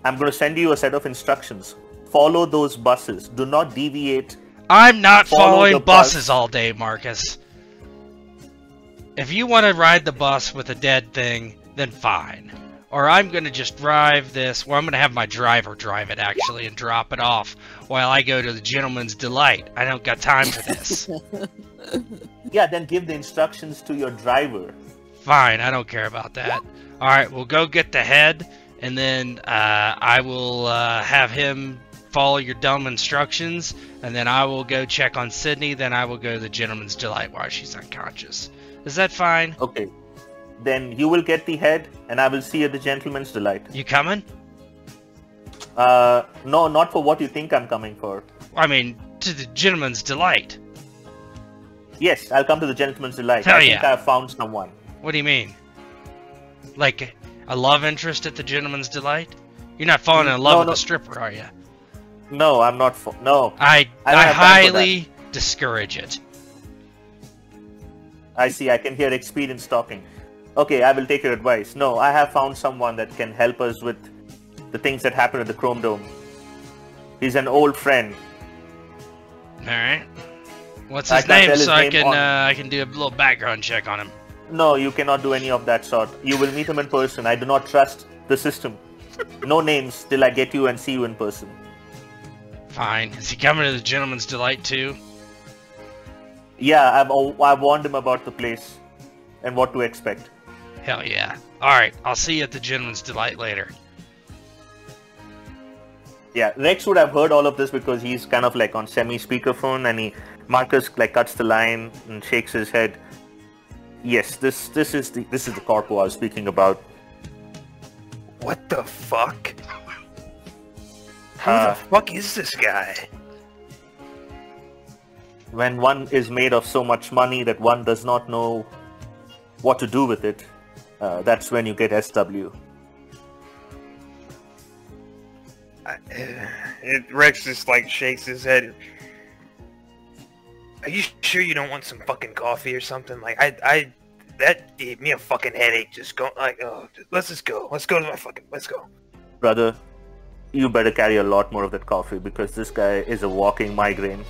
I'm going to send you a set of instructions. Follow those buses. Do not deviate. I'm not Follow following the buses bus. all day, Marcus. If you want to ride the bus with a dead thing, then fine. Or I'm going to just drive this, or I'm going to have my driver drive it, actually, and drop it off while I go to the Gentleman's Delight. I don't got time for this. Yeah, then give the instructions to your driver. Fine, I don't care about that. Alright, we'll go get the head, and then I will have him follow your dumb instructions, and then I will go check on Sydney, then I will go to the Gentleman's Delight while she's unconscious. Is that fine? Okay. Then you will get the head, and I will see you at the Gentleman's Delight. You coming? No, not for what you think I'm coming for. I mean, to the Gentleman's Delight. Yes, I'll come to the Gentleman's Delight. Hell I think yeah. I've found someone. What do you mean? Like a love interest at the Gentleman's Delight? You're not falling in love with no. a stripper, are you? No, I'm not. No. I don't have time for highly discourage it. I see. I can hear experience talking. Okay, I will take your advice. No, I have found someone that can help us with the things that happened at the Chrome Dome. He's an old friend. Alright. What's I his can't name tell his so name on- I can do a little background check on him? No, you cannot do any of that sort. You will meet him in person. I do not trust the system. No names till I get you and see you in person. Fine. Is he coming to the Gentleman's Delight too? Yeah, I've warned him about the place and what to expect. Hell yeah. Alright, I'll see you at the Gentleman's Delight later. Yeah, Rex would have heard all of this because he's kind of like on semi-speakerphone, and Marcus like cuts the line and shakes his head. Yes, this is the corpo I was speaking about. What the fuck? Who the fuck is this guy? When one is made of so much money that one does not know what to do with it, that's when you get SW. Rex just like shakes his head. Are you sure you don't want some fucking coffee or something? Like that gave me a fucking headache. Just go let's just go. Let's go. Brother, you better carry a lot more of that coffee because this guy is a walking migraine.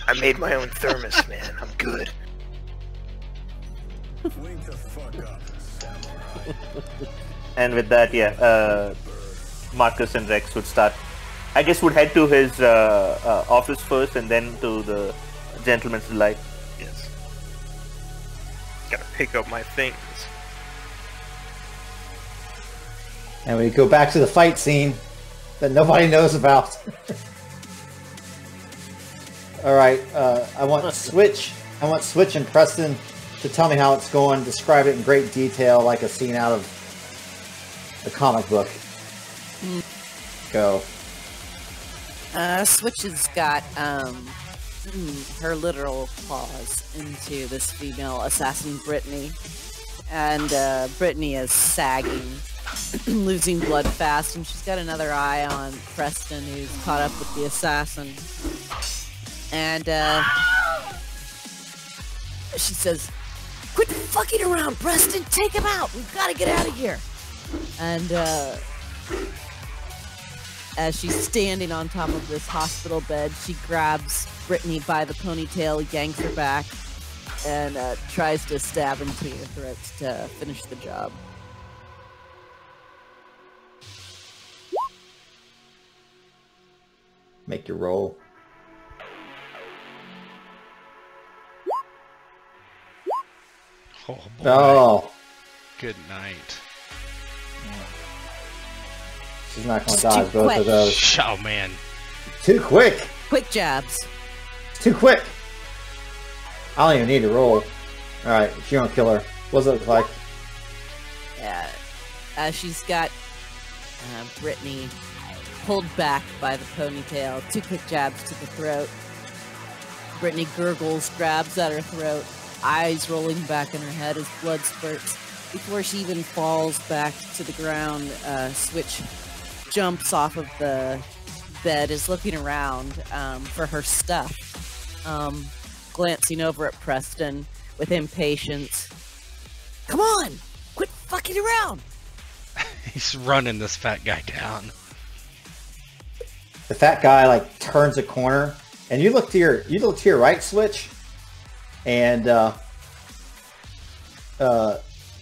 I made my own thermos, man. I'm good. Wake the fuck up, samurai. And with that, yeah, Marcus and Rex would start. I guess would head to his office first, and then to the Gentleman's Delight. Yes. Gotta pick up my things. And we go back to the fight scene that nobody knows about. All right, I want Switch and Preston to tell me how it's going. Describe it in great detail, like a scene out of the comic book. Go. Switch has got her literal claws into this female assassin, Brittany. And Brittany is sagging, losing blood fast, and she's got another eye on Preston, who's caught up with the assassin. And she says, "Quit fucking around, Preston! Take him out! We've got to get out of here!" And as she's standing on top of this hospital bed, she grabs Brittany by the ponytail, yanks her back, and tries to stab into your throat to finish the job. Make your roll. Oh boy. Oh, Good night. she's not going It's to dodge too both quick. of those. Oh man. Too quick. Quick jabs. Too quick. I don't even need to roll. All right, you're gonna kill her. What's it look like? Yeah. She's got Brittany pulled back by the ponytail. 2 quick jabs to the throat. Brittany gurgles, grabs at her throat, eyes rolling back in her head as blood spurts. Before she even falls back to the ground, Switch jumps off of the bed, is looking around for her stuff, glancing over at Preston with impatience. "Come on! Quit fucking around!" He's running this fat guy down. The fat guy like turns a corner, and you look to your right, Switch, and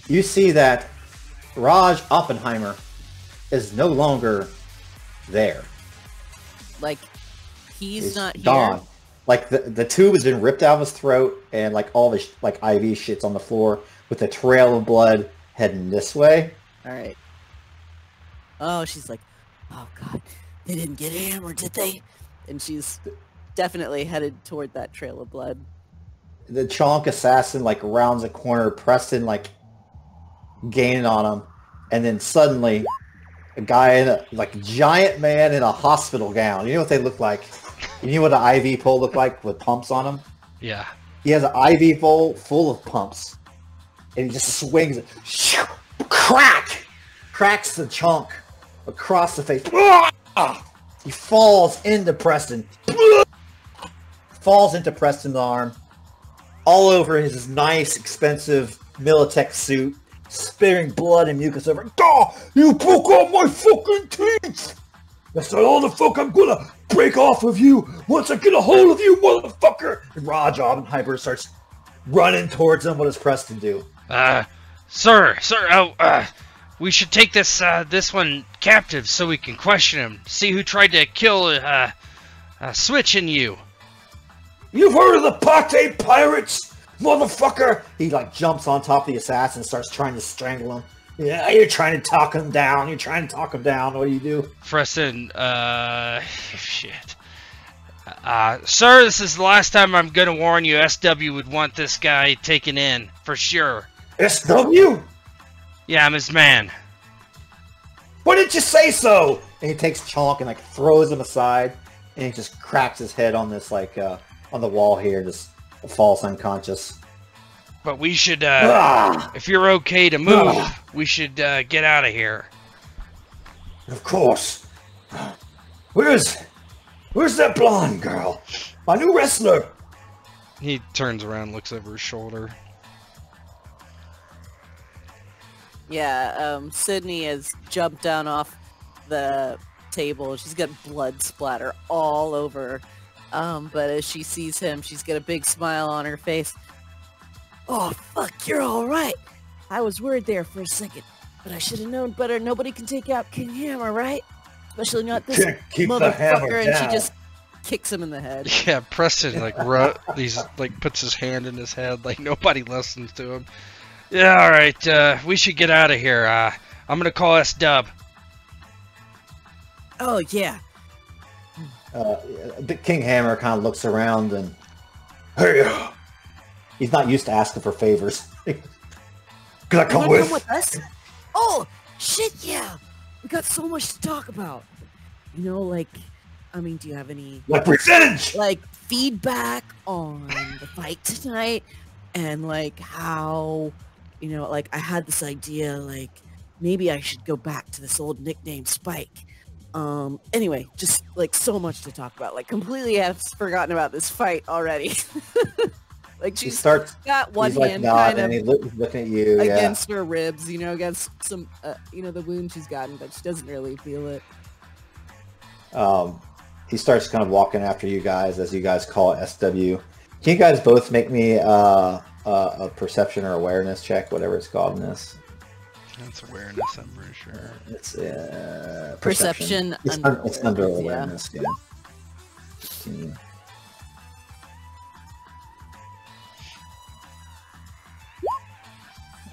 you see that Raj Oppenheimer is no longer there. Like, he's It's not here. gone. Like the tube has been ripped out of his throat, and like all the like IV shit's on the floor with a trail of blood heading this way. All right. Oh, she's like, "Oh God, they didn't get hammered, did they?" And she's definitely headed toward that trail of blood. The chonk assassin like rounds a corner, Preston like gaining on him, and then suddenly a guy in a like giant man in a hospital gown. You know what they look like? You know what an IV pole look like with pumps on them? Yeah. He has an IV pole full of pumps, and he just swings it. Crack! Cracks the chunk across the face. He falls into Preston. Falls into Preston's arm. All over his nice, expensive Militech suit. Spitting blood and mucus over. "Oh, you broke all my fucking teeth! That's not all the fuck I'm gonna break off of you once I get a hold of you, motherfucker!" And Raj Oppenheimer starts running towards him. What does Preston do? Sir, we should take this one captive so we can question him. See who tried to kill Switch and you. "You've heard of the Pate Pirates, motherfucker!" He like jumps on top of the assassin and starts trying to strangle him. "Yeah, you're trying to talk him down. You're trying to talk him down. What do you do?" Preston, shit. Sir, this is the last time I'm gonna warn you. SW would want this guy taken in, for sure. "SW? Yeah, I'm his man. Why didn't you say so?" And he takes Chonk and like throws him aside, and he just cracks his head on this like on the wall here, just falls unconscious. But we should, Ah! if you're okay to move, we should get out of here. Of course. Where's that blonde girl? My new wrestler. He turns around, looks over his shoulder. Yeah, Sydney has jumped down off the table. She's got blood splatter all over. But as she sees him, she's got a big smile on her face. "Oh, fuck, you're all right. I was worried there for a second, but I should have known better. Nobody can take out King Hammer, right? Especially not this Can't keep the hammer motherfucker." And she down. just kicks him in the head. Yeah, Preston he's like puts his hand in his head like nobody listens to him. Yeah, all right. We should get out of here. I'm gonna call S-Dub. Oh, yeah. King Hammer kind of looks around and, "Hey, he's not used to asking for favors." "Can I You come wanna with?" come with us? Oh, shit, yeah. We got so much to talk about. You know, like, I mean, do you have any, Like revenge! like, feedback on the fight tonight? And, like, how, you know, like, I had this idea, like, maybe I should go back to this old nickname, Spike. Anyway, just, like, so much to talk about. Like, completely have forgotten about this fight already. Like, she's got one hand kind of looking at you against her ribs, you know, against some, you know, the wound she's gotten, but she doesn't really feel it. He starts kind of walking after you guys as you guys call it SW. Can you guys both make me a perception or awareness check, whatever it's called in this? That's awareness, I'm pretty sure. It's perception. It's under awareness, yeah.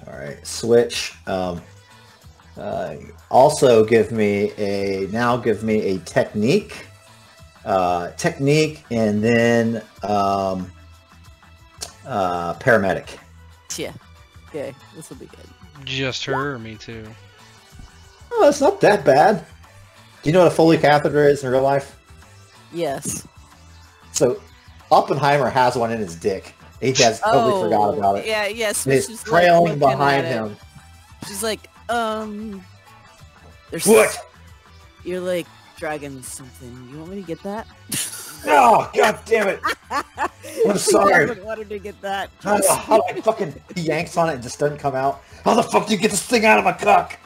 All right, switch. Also give me a technique, and then paramedic. Yeah. Okay, this will be good. Just her or me too? Oh, it's not that bad. Do you know what a Foley catheter is in real life? Yes. So, Oppenheimer has one in his dick. He has totally forgot about it. Yeah, yes. And it's trailing behind him. She's like, there's what? You're like dragging something. You want me to get that? No, god damn it! I'm sorry. I wanted to get that. How do I fucking he yanks on it and just doesn't come out? How the fuck do you get this thing out of my cock?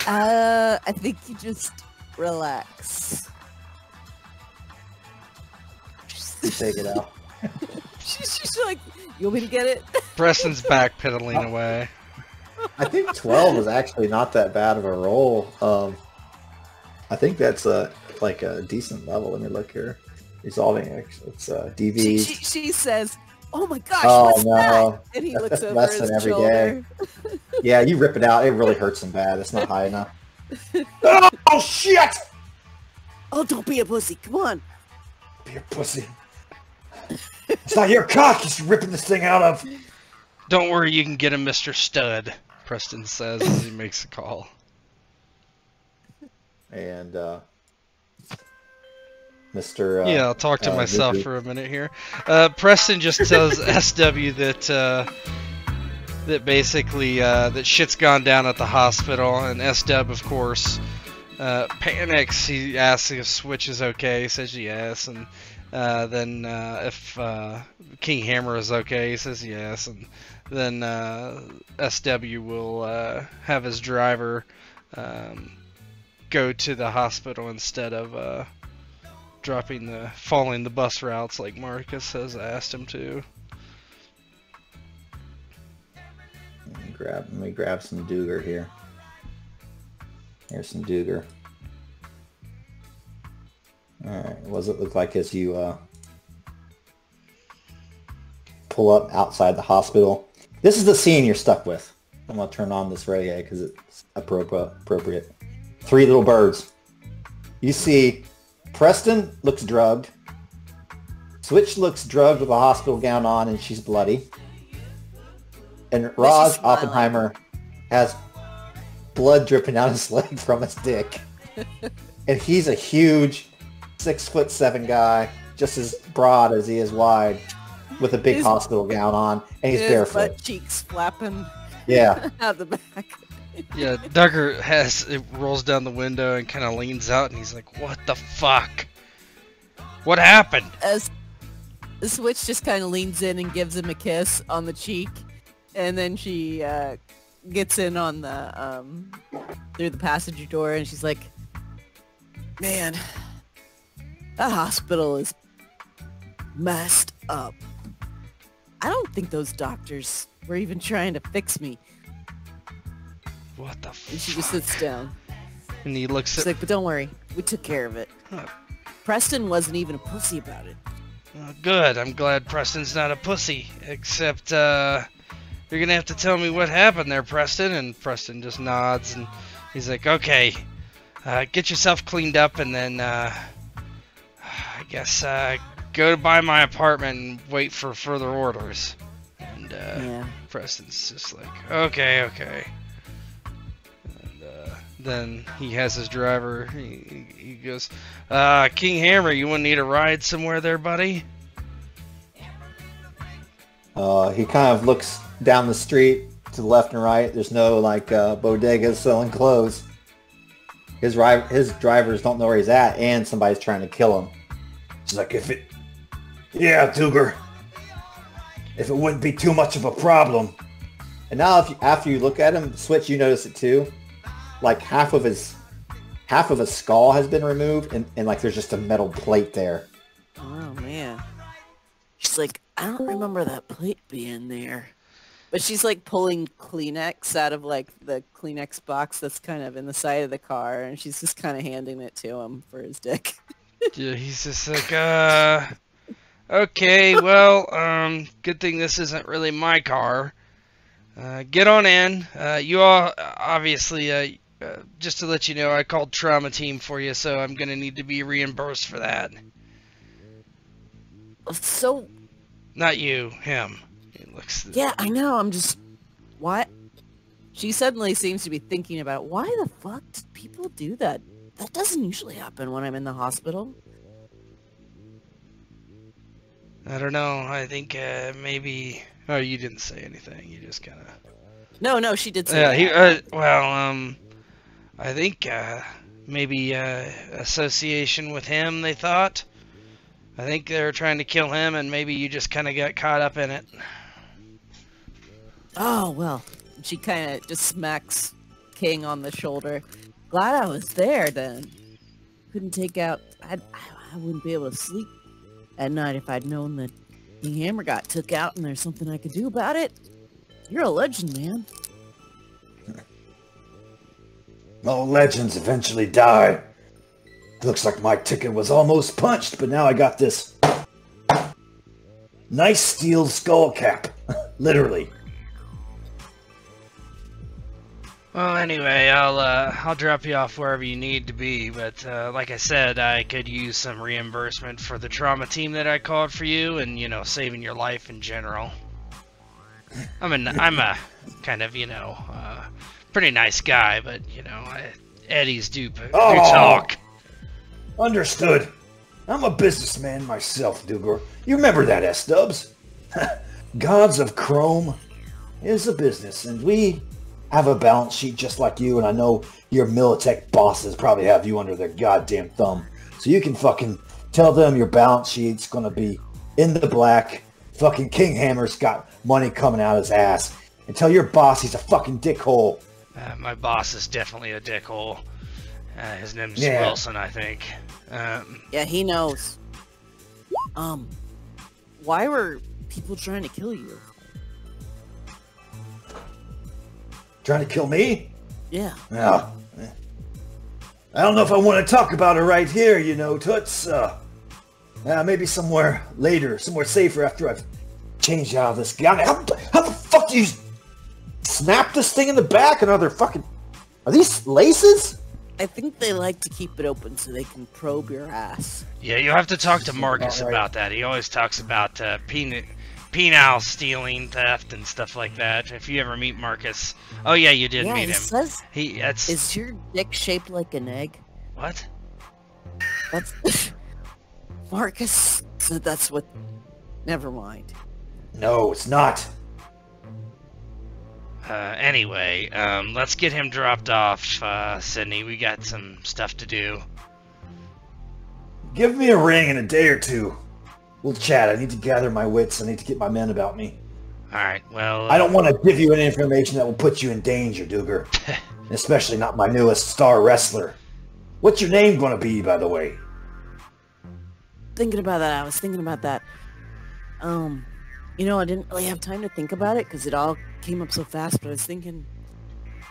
I think you just relax. Take it out. She's like, you want me to get it? Preston's backpedaling away. I think 12 is actually not that bad of a roll. I think that's like a decent level. Let me look here. Resolving it's DV. She says, "Oh my gosh, oh, what's no. that?" And he looks That's over less his than every shoulder. day. Yeah, you rip it out. It really hurts him bad. It's not high enough. Oh shit! Oh, don't be a pussy. Come on. Be a pussy. It's not your cock he's ripping this thing out of. Don't worry, you can get him, Mr. Stud, Preston says as he makes a call. And Mr. Yeah, I'll talk to myself for a minute here. Preston just tells SW that that basically that shit's gone down at the hospital, and SW, of course, panics. He asks if Switch is okay. He says yes, and then if King Hammer is okay, he says yes, and then SW will have his driver go to the hospital instead of following the bus routes like Marcus has asked him to. Let me grab some Duger here. Here's some Duger. Alright, what does it look like as you pull up outside the hospital? This is the scene you're stuck with. I'm going to turn on this reggae because it's appropriate. 3 little birds. You see Preston looks drugged. Switch looks drugged with a hospital gown on and she's bloody. And Raj Oppenheimer has blood dripping down his leg from his dick. And he's a huge 6'7" guy, just as broad as he is wide, with a big hospital gown on, and he's barefoot. Butt cheeks flapping. Yeah. Out the back. Yeah, Duggar rolls down the window and kind of leans out, and he's like, "What the fuck? What happened?" As the Switch just kind of leans in and gives him a kiss on the cheek, and then she gets in on the through the passenger door, and she's like, "Man, that hospital is messed up. I don't think those doctors were even trying to fix me." What the fuck? And she just sits down. And he looks She's at... like, "But don't worry, we took care of it." Huh. Preston wasn't even a pussy about it. Good, I'm glad Preston's not a pussy. Except, you're gonna have to tell me what happened there, Preston. And Preston just nods, and he's like, "Okay, get yourself cleaned up, and then, I guess, go by my apartment and wait for further orders." And, Yeah. Preston's just like, okay. And, then he has his driver, he goes, "King Hammer, you wanna need a ride somewhere there, buddy?" He kind of looks down the street to the left and right. There's no like bodegas selling clothes. His drivers don't know where he's at, and somebody's trying to kill him. She's like, yeah, Duger, if it wouldn't be too much of a problem. And now, after you look at him, Switch, you notice it too. Like half of his skull has been removed, and like there's just a metal plate there. Oh man. She's like, I don't remember that plate being there. But she's like pulling Kleenex out of like the Kleenex box that's kind of in the side of the car, and she's just kind of handing it to him for his dick. Yeah, he's just like, okay, well, good thing this isn't really my car. Get on in. You all, obviously, just to let you know, I called trauma team for you, so I'm gonna need to be reimbursed for that. So... Not you, him. He looks... Yeah, I know, I'm just... What? She suddenly seems to be thinking about, why the fuck do people do that? That doesn't usually happen when I'm in the hospital. I don't know, I think, maybe... Oh, you didn't say anything, you just kinda... No, she did say that. I think, maybe, association with him, they thought. I think they were trying to kill him, and maybe you just kind of got caught up in it. Oh, well. She kind of just smacks King on the shoulder. Glad I was there, then. Couldn't take out... I wouldn't be able to sleep at night if I'd known that King Hammer got took out and there's something I could do about it. You're a legend, man. All legends eventually die. Looks like my ticket was almost punched, but now I got this nice steel skull cap. Literally. Well, anyway, I'll drop you off wherever you need to be, but like I said, I could use some reimbursement for the trauma team that I called for you, and you know, saving your life in general. I'm a kind of, you know, pretty nice guy, but you know, Eddies do talk. Understood. I'm a businessman myself, Dugor. You remember that, S-Dubs? Gods of Chrome is a business, and we have a balance sheet just like you, and I know your Militech bosses probably have you under their goddamn thumb. So you can fucking tell them your balance sheet's gonna be in the black. Fucking King Hammer's got money coming out his ass. And tell your boss he's a fucking dickhole. My boss is definitely a dickhole. His name's Wilson, I think. Yeah, he knows. Why were people trying to kill you? Trying to kill me? Yeah. Yeah. I don't know if I want to talk about it right here, you know, Toots. Maybe somewhere later, somewhere safer after I've changed out of this guy. How the fuck do you snap this thing in the back? And are these laces? I think they like to keep it open so they can probe your ass. Yeah, you'll have to talk to Marcus about that. He always talks about penile stealing, theft, and stuff like that. If you ever meet Marcus. Oh yeah, you did meet him. Says, is your dick shaped like an egg? What? That's... Marcus said that's what... Never mind. No, it's not. Anyway, let's get him dropped off, Sydney. We got some stuff to do. Give me a ring in a day or two. We'll chat. I need to gather my wits. I need to get my men about me. Alright, well... I don't want to give you any information that will put you in danger, Duger. Especially not my newest star wrestler. What's your name going to be, by the way? Thinking about that. I was thinking about that. You know, I didn't really have time to think about it because it all came up so fast, but I was thinking,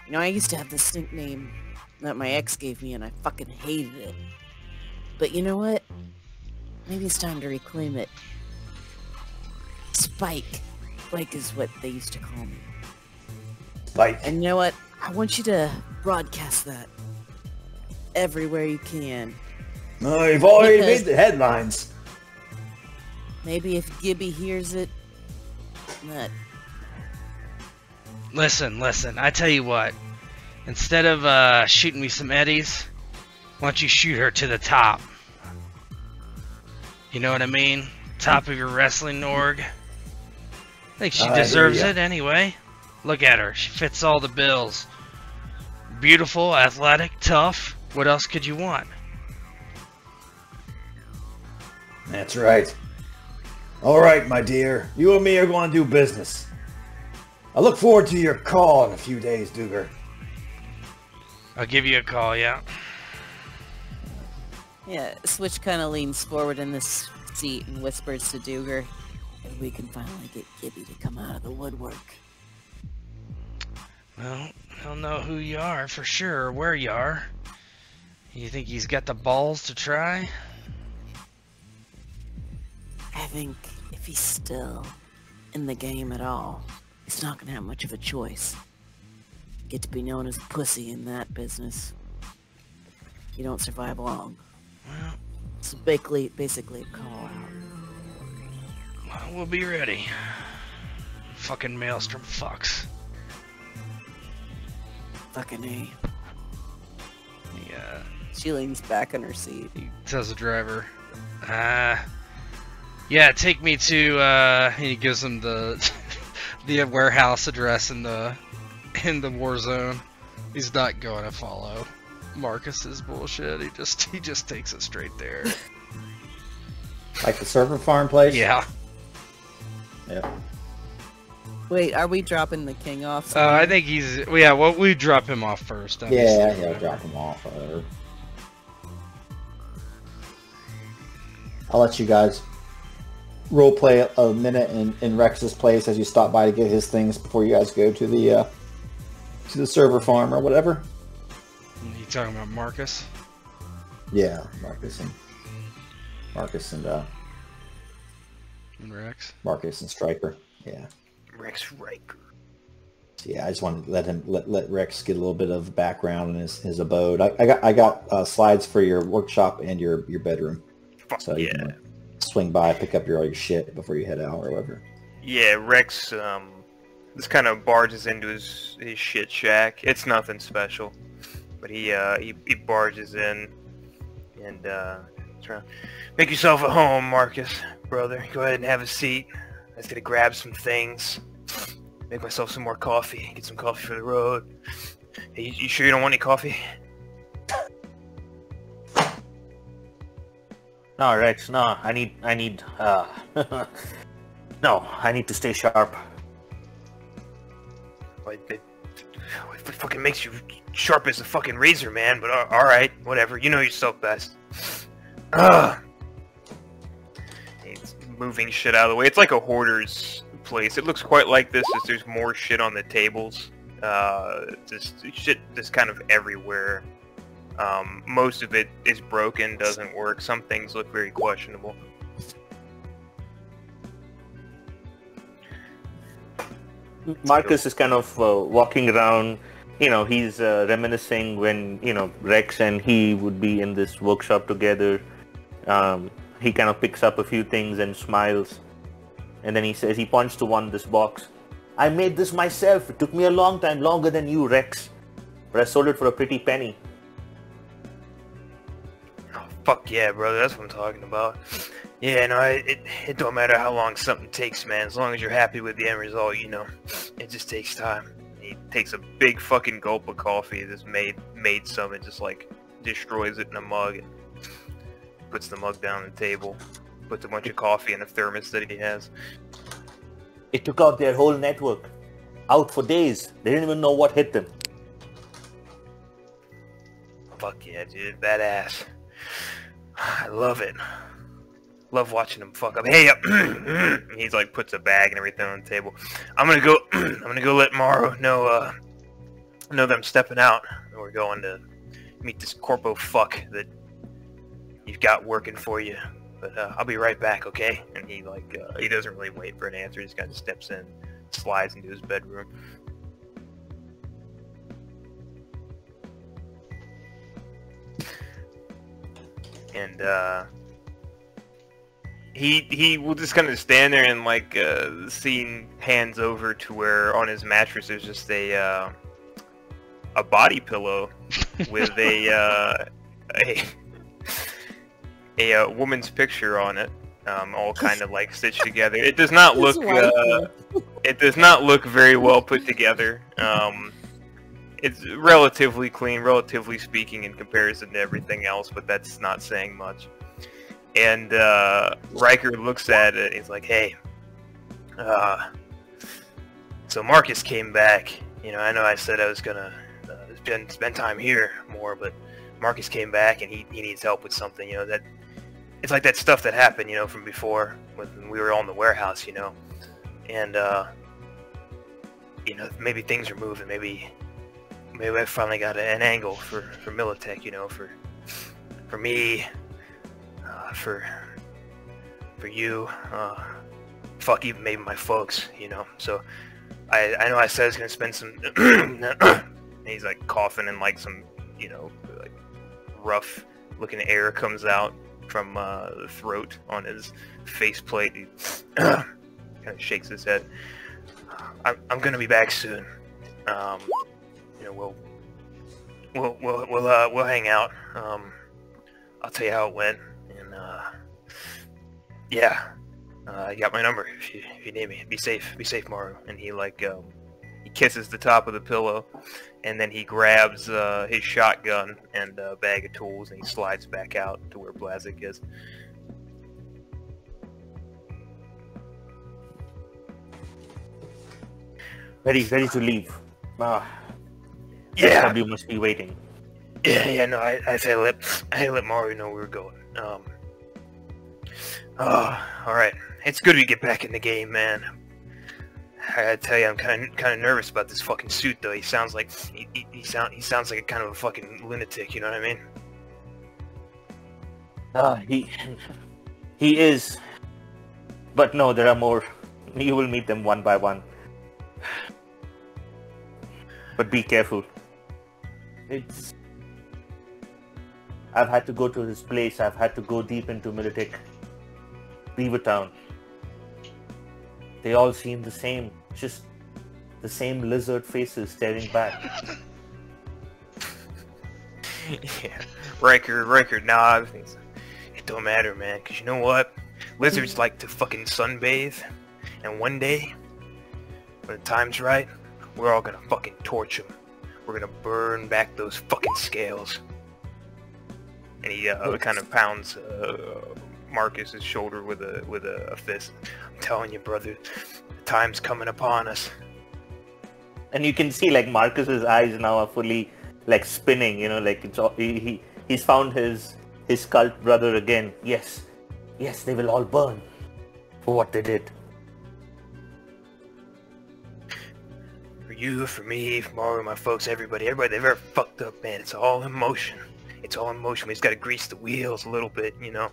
you know, I used to have this nickname that my ex gave me and I fucking hated it. But you know what? Maybe it's time to reclaim it. Spike. Spike is what they used to call me. Spike. And you know what? I want you to broadcast that everywhere you can. No, you've already made the headlines. Maybe if Gibby hears it, that... Listen, I tell you what. Instead of shooting me some eddies, why don't you shoot her to the top? You know what I mean? Top of your wrestling org. I think she deserves it anyway. Look at her. She fits all the bills. Beautiful, athletic, tough. What else could you want? That's right. All right, my dear. You and me are going to do business. I look forward to your call in a few days, Duger. I'll give you a call, yeah. Yeah, Switch kind of leans forward in this seat and whispers to Duger, "We can finally get Gibby to come out of the woodwork." Well, he'll know who you are for sure, or where you are. You think he's got the balls to try? I think if he's still in the game at all, he's not gonna have much of a choice. Get to be known as a pussy in that business. You don't survive long. Well, It's basically a call out. we'll be ready. Fucking Maelstrom fucks. Fucking A. Yeah. She leans back in her seat. He tells the driver, yeah, take me to, he gives him the the warehouse address in the war zone. He's not going to follow Marcus's bullshit. He just takes it straight there. Like the server farm place? Yeah. Yep. Wait, are we dropping the king off? I think he's, yeah, well, we drop him off first. Yeah, he'll drop him off. I'll let you guys role play a minute in Rex's place as you stop by to get his things before you guys go to the server farm or whatever. You talking about Marcus? Yeah, Marcus and And Rex? Marcus and Stryker. Yeah. Rex Riker. So yeah, I just wanted to let Rex get a little bit of background in his abode. I got slides for your workshop and your bedroom. Fuck So yeah. you can swing by, pick up all your shit before you head out or whatever. Yeah, Rex, this kind of barges into his shit shack. It's nothing special, but he barges in and trying to make yourself at home, Marcus, brother. Go ahead and have a seat. I just gotta grab some things, make myself some more coffee, get some coffee for the road. Hey, you sure you don't want any coffee? No, Rex, no, I need, no, I need to stay sharp. It fucking makes you sharp as a fucking razor, man, but alright, whatever, you know yourself best. Ugh. It's moving shit out of the way. It's like a hoarder's place. It looks quite like this as there's more shit on the tables. Just shit just kind of everywhere. Most of it is broken, doesn't work. Some things look very questionable. Marcus is kind of walking around, you know, he's reminiscing when, you know, Rex and he would be in this workshop together. He kind of picks up a few things and smiles. And then he says, he points to this box. I made this myself. It took me a long time, longer than you, Rex. But I sold it for a pretty penny. Oh, fuck yeah, brother, that's what I'm talking about. Yeah, no, it don't matter how long something takes, man. As long as you're happy with the end result, you know. It just takes time. He takes a big fucking gulp of coffee that's made some and just like destroys it in a mug and puts the mug down on the table. Puts a bunch of coffee in a thermos that he has. It took out their whole network. Out for days. They didn't even know what hit them. Fuck yeah, dude, badass. I love it. Love watching him fuck up. Hey, he's like puts a bag and everything on the table. I'm gonna go let Morrow know that I'm stepping out. We're going to meet this corpo fuck that you've got working for you. But I'll be right back, okay? And he like he doesn't really wait for an answer. He just kind of steps in, slides into his bedroom. And he will just kind of stand there and like the scene pans over to where on his mattress there's just a body pillow with a woman's picture on it, all kind of like stitched together. It does not look It does not look very well put together. It's relatively clean, relatively speaking, in comparison to everything else, but that's not saying much. And Riker looks at it, and he's like, hey, so Marcus came back. You know I said I was gonna spend time here more, but Marcus came back, and he needs help with something, you know, that... It's like that stuff that happened, you know, from before, when we were all in the warehouse, you know. And, you know, maybe things are moving, maybe I finally got an angle for Militech, you know, for me, for you, fuck, even maybe my folks, you know. So I know I said I was gonna spend some and he's like coughing, and like some, you know, like rough looking air comes out from the throat on his faceplate. He kind of shakes his head. I'm gonna be back soon. You know, we'll hang out. I'll tell you how it went, and yeah, you got my number if you need me. Be safe, Maru. And he like he kisses the top of the pillow, and then he grabs his shotgun and a bag of tools, and he slides back out to where Blazek is. Ready to leave. Yeah. SW must be waiting. Yeah, no, I let Maru know we were going. Alright. It's good we get back in the game, man. I gotta tell you, I'm kind of nervous about this fucking suit, though. He sounds like he sounds like a kind of a fucking lunatic. You know what I mean? He is. But no, there are more. You will meet them one by one. But be careful. I've had to go to his place. I've had to go deep into Militech, Beavertown. They all seem the same. Just the same lizard faces staring back. Yeah, Riker nods. It don't matter, man, because you know what? Lizards like to fucking sunbathe, and one day, when the time's right, we're all gonna fucking torch them. We're gonna burn back those fucking scales. And he kind of pounds Marcus's shoulder with a fist. I'm telling you, brother, the time's coming upon us. And you can see like Marcus's eyes now are fully like spinning. You know, like it's all, he's found his cult brother again. Yes, they will all burn for what they did. For you, for me, for Mario, my folks, everybody they've ever fucked up, man. It's all in motion. It's all in motion. We just gotta grease the wheels a little bit, you know.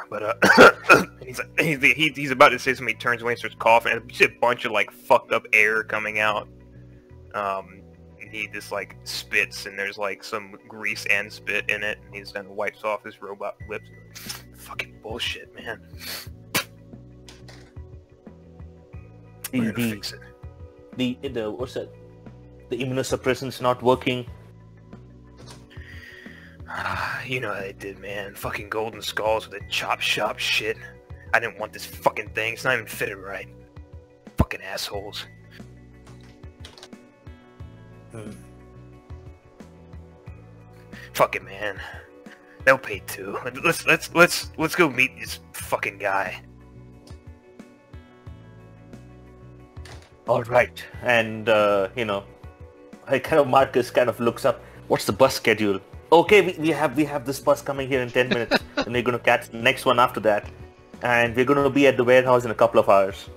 But and he's about to say something. He turns away and starts coughing, and just a bunch of like fucked up air coming out. And he just like spits, and there's like some grease and spit in it. And he just kind of wipes off his robot lips. Fucking bullshit, man. We're gonna fix it. The what's that? The immunosuppressant's not working. You know how they did, man. Fucking golden skulls with the chop shop shit. I didn't want this fucking thing. It's not even fitted right. Fucking assholes. Fuck it, man. They'll pay too. Let's go meet this fucking guy. All right, and you know, Marcus kind of looks up. What's the bus schedule? Okay, we have this bus coming here in 10 minutes, and we're gonna catch the next one after that, and we're gonna be at the warehouse in a couple of hours.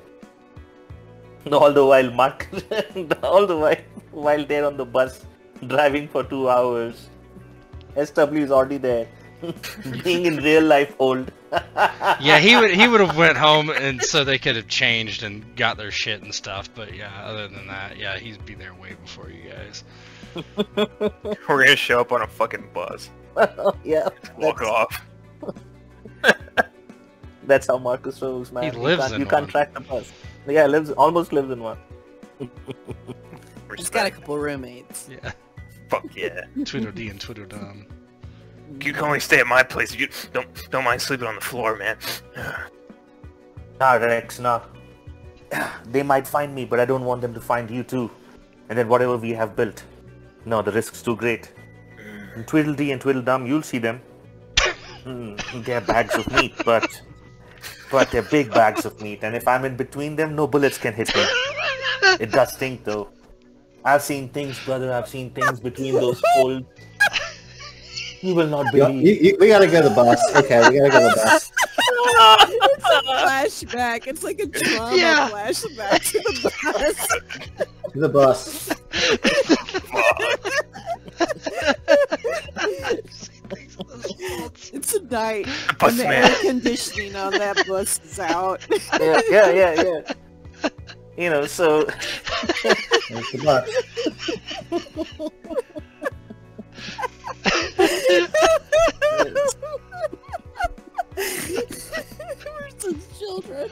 All the while, while they're on the bus, driving for 2 hours, SW is already there, being in real life old. Yeah, he would have went home, and so they could have changed and got their shit and stuff. But yeah, other than that, yeah, he'd be there way before you guys. We're gonna show up on a fucking bus. Yeah. Walk off. That's how Marcus rolls, man. He lives in you can't one. track the bus. Yeah, almost lives in one. He's got a couple roommates. Yeah. Fuck yeah. Tweedledee and Tweedledum. You can only stay at my place if you don't mind sleeping on the floor, man. Nah, Rex, nah. they might find me, but I don't want them to find you too. And then whatever we have built. No, the risk's too great. And Tweedledee and Tweedledum, you'll see them. They're bags of meat, but they're big bags of meat. And if I'm in between them, no bullets can hit me. It does stink though. I've seen things, brother. I've seen things between those folds. You will not believe. We gotta go to the bus. Okay, we gotta go to the bus. It's a flashback. It's like a drama flashback to the bus. To the bus. It's a night. Bus And the man. air conditioning on that bus is out. Yeah. You know, so There's the bus. We're some children.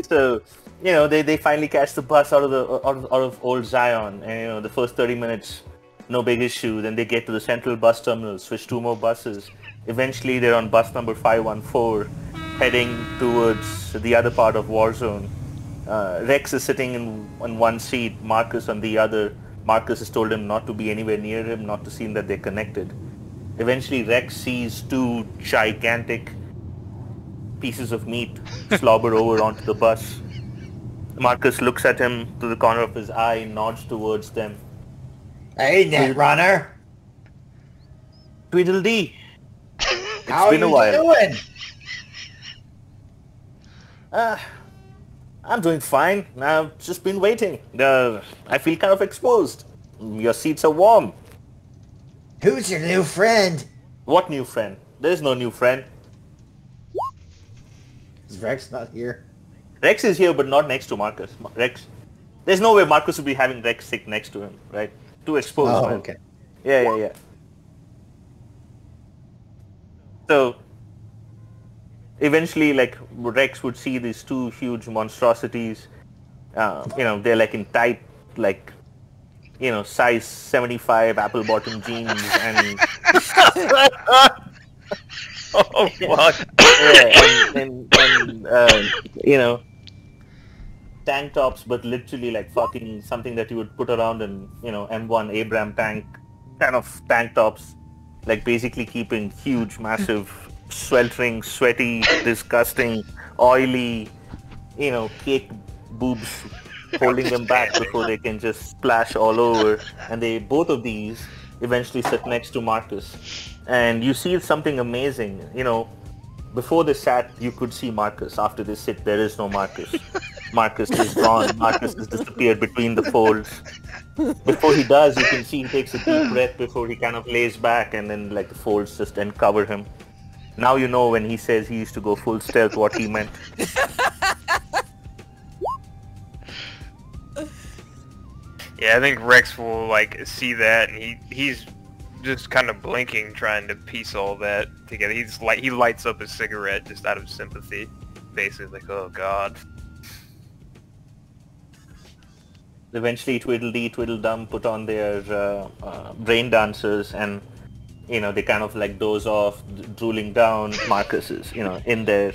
So, you know, they finally catch the bus out of old Zion, and you know, the first 30 minutes, no big issue. Then they get to the central bus terminal, switch 2 more buses. Eventually, they're on bus number 514, heading towards the other part of Warzone. Rex is sitting on one seat, Marcus on the other. Marcus has told him not to be anywhere near him, not to seem that they're connected. Eventually, Rex sees 2 gigantic pieces of meat slobber over onto the bus. Marcus looks at him to the corner of his eye, nods towards them. Hey, Netrunner. Tweedledee! How been are a you while. doing? I'm doing fine. I've just been waiting. I feel kind of exposed. Your seats are warm. Who's your new friend? What new friend? There's no new friend. Is Rex not here? Rex is here, but not next to Marcus. Rex. There's no way Marcus would be having Rex sit next to him, right? Too exposed, Oh, man. okay. Yeah. So, eventually, like, Rex would see these 2 huge monstrosities. You know, they're like in tight, like, you know, size 75 apple bottom jeans and Oh fuck. you know, tank tops, but literally like fucking something that you would put around in, you know, M1 Abrams tank kind of tank tops, like basically keeping huge, massive, sweltering, sweaty, disgusting, oily, you know, cake boobs holding them back before they can just splash all over. And both of these eventually sit next to Marcus. And you see something amazing, you know, before they sat, you could see Marcus. After they sit, there is no Marcus. Marcus is gone. Marcus has disappeared between the folds. Before he does, you can see he takes a deep breath before he kind of lays back, and then like the folds just uncover him. Now you know when he says he used to go full stealth what he meant. Yeah, I think Rex will like see that, and he's just kind of blinking, trying to piece all that together. He lights up a cigarette just out of sympathy, basically like, oh god. Eventually, Tweedledee, Tweedledum put on their brain dancers, and you know they kind of like doze off, drooling down. Marcus is, you know, in there,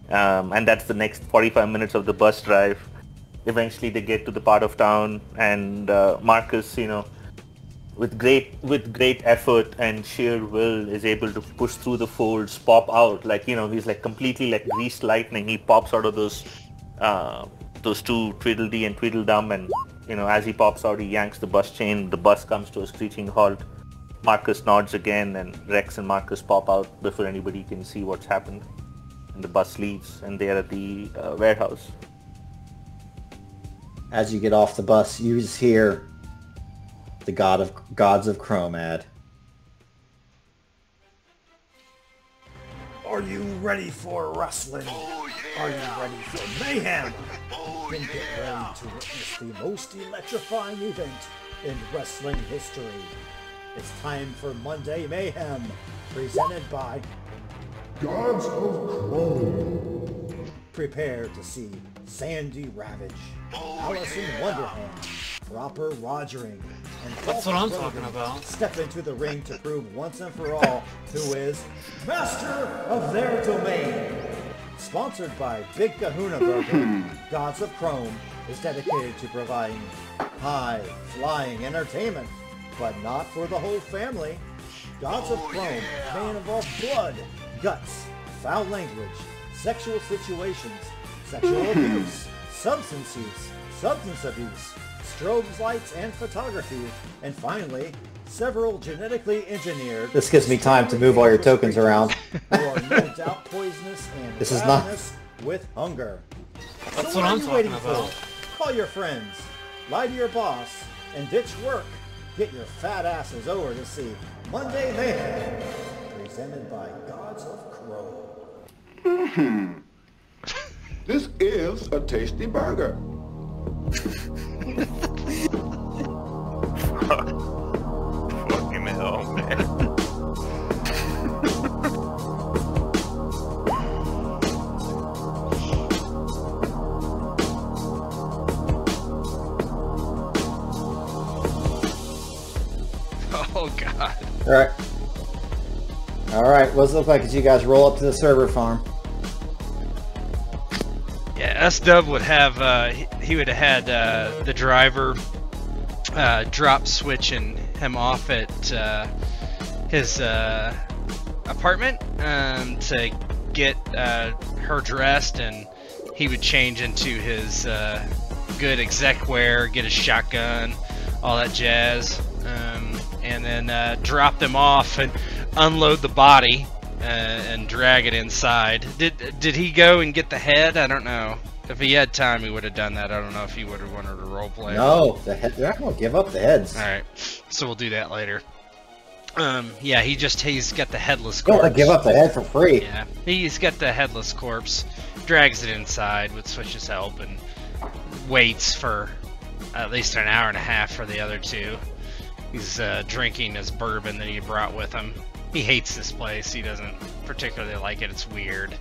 and that's the next 45 minutes of the bus drive. Eventually, they get to the part of town, and Marcus, you know, with great effort and sheer will, is able to push through the folds, pop out, like, you know, he's like completely like greased lightning. He pops out of those 2, Tweedledee and Tweedledum, and you know, as he pops out, he yanks the bus chain. The bus comes to a screeching halt. Marcus nods again, and Rex and Marcus pop out before anybody can see what's happened. And the bus leaves, and they are at the warehouse. As you get off the bus, you just hear the gods of Chromad. Are you ready for wrestling? Are you ready for mayhem? Then get ready to witness the most electrifying event in wrestling history. It's time for Monday Mayhem, presented by Gods of Chrome. Prepare to see Sandy Ravage, Allison Wonderhand, Proper Rogering, and That's what I'm talking about. step into the ring to prove once and for all who is master of their domain. Sponsored by Big Kahuna Burger, Gods of Chrome is dedicated to providing high-flying entertainment, but not for the whole family. Gods of Chrome may involve blood, guts, foul language, sexual situations, sexual abuse, substance use, substance abuse, strobe lights and photography, and finally, several genetically engineered... This gives me time to move all your tokens around. ...who are no doubt poisonous and this is not... with hunger. That's So what I'm are you talking waiting about. for? Call your friends, lie to your boss, and ditch work. Get your fat asses over to see Monday Mayhem, presented by Gods of Chrome. This is a tasty burger. Fucking hell, man. Oh god. Alright. Alright, what's it look like as you guys roll up to the server farm? Yeah, S-Dub would have, he would have had the driver drop switching him off at his apartment to get her dressed, and he would change into his good exec wear, get his shotgun, all that jazz, and then drop them off and unload the body and drag it inside. Did he go and get the head? I don't know. If he had time, he would have done that. I don't know if he would have wanted to roleplay. No, they're not going to give up the heads. Alright, so we'll do that later. Yeah, he's got the headless Don't corpse. give up the head for free. Yeah, he's got the headless corpse, drags it inside with Switch's help, and waits for at least an hour and a half for the other two. He's drinking his bourbon that he brought with him. He hates this place. He doesn't particularly like it. It's weird.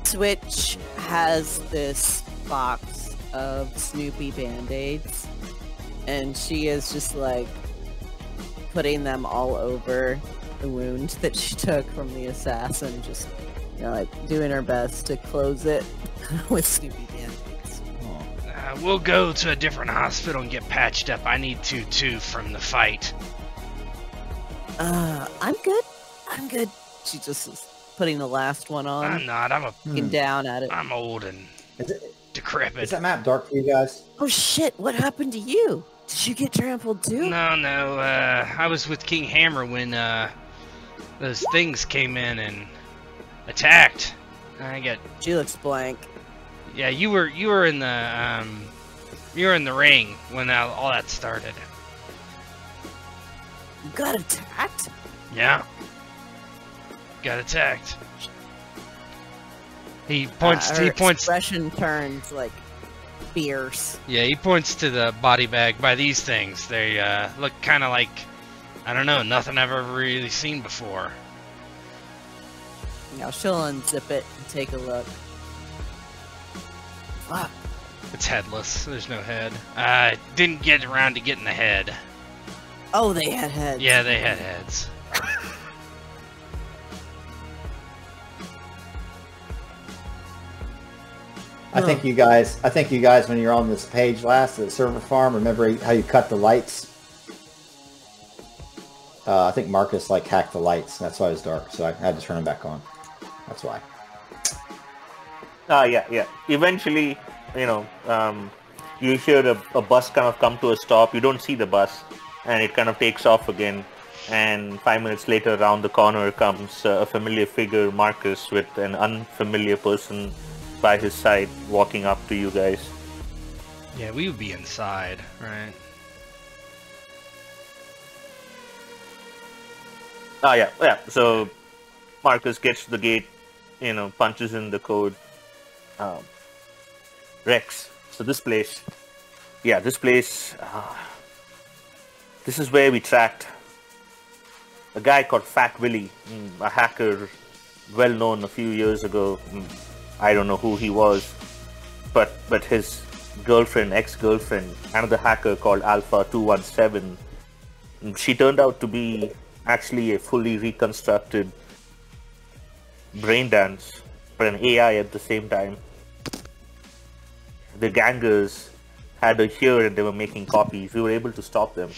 Switch has this box of Snoopy Band-Aids, and she is just like putting them all over the wound that she took from the assassin, just, you know, like doing her best to close it with Snoopy Band-Aids. We'll go to a different hospital and get patched up. I need to too from the fight. I'm good. I'm good. She just is putting the last one on. I'm not. Looking down at it. I'm old and decrepit. Is that map dark for you guys? Oh shit, what happened to you? Did you get trampled too? No, I was with King Hammer when those things came in and attacked. She looks blank. Yeah, you were in the ring when all that started. You got attacked? Yeah. Got attacked. He points. Her He points. expression turns like fierce. Yeah, he points to the body bag by these things. They look kind of like, I don't know, nothing I've ever really seen before. Now she'll unzip it and take a look. Fuck. It's headless. There's no head. I didn't get around to getting the head. Oh, they had heads. Yeah, they had heads. I think you guys, when you're on this page last at the server farm, remember how you cut the lights? I think Marcus hacked the lights, and that's why it was dark, so I had to turn them back on. That's why. Yeah. Eventually, you hear a bus kind of come to a stop. You don't see the bus, and it kind of takes off again. And 5 minutes later, around the corner comes a familiar figure, Marcus, with an unfamiliar person by his side, walking up to you guys. Yeah, we would be inside, right? Yeah. So Marcus gets to the gate, punches in the code. Rex. So this place, this is where we tracked a guy called Fat Willie, a hacker well known a few years ago. I don't know who he was, but his girlfriend, ex-girlfriend, another hacker called Alpha 217, she turned out to be actually a fully reconstructed brain dance for an AI at the same time. The gangers had a hear and they were making copies. We were able to stop them.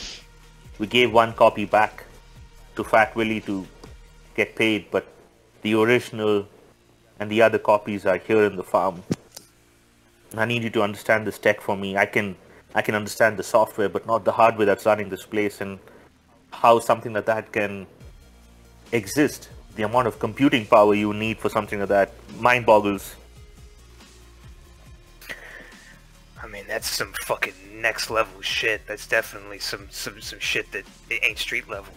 We gave one copy back to Fat Willie to get paid, but the original and the other copies are here in the farm. I need you to understand this tech for me. I can understand the software, but not the hardware that's running this place, and how something like that can exist. The amount of computing power you need for something like that mind boggles. I mean, that's some fucking next level shit. That's definitely some shit that ain't street level.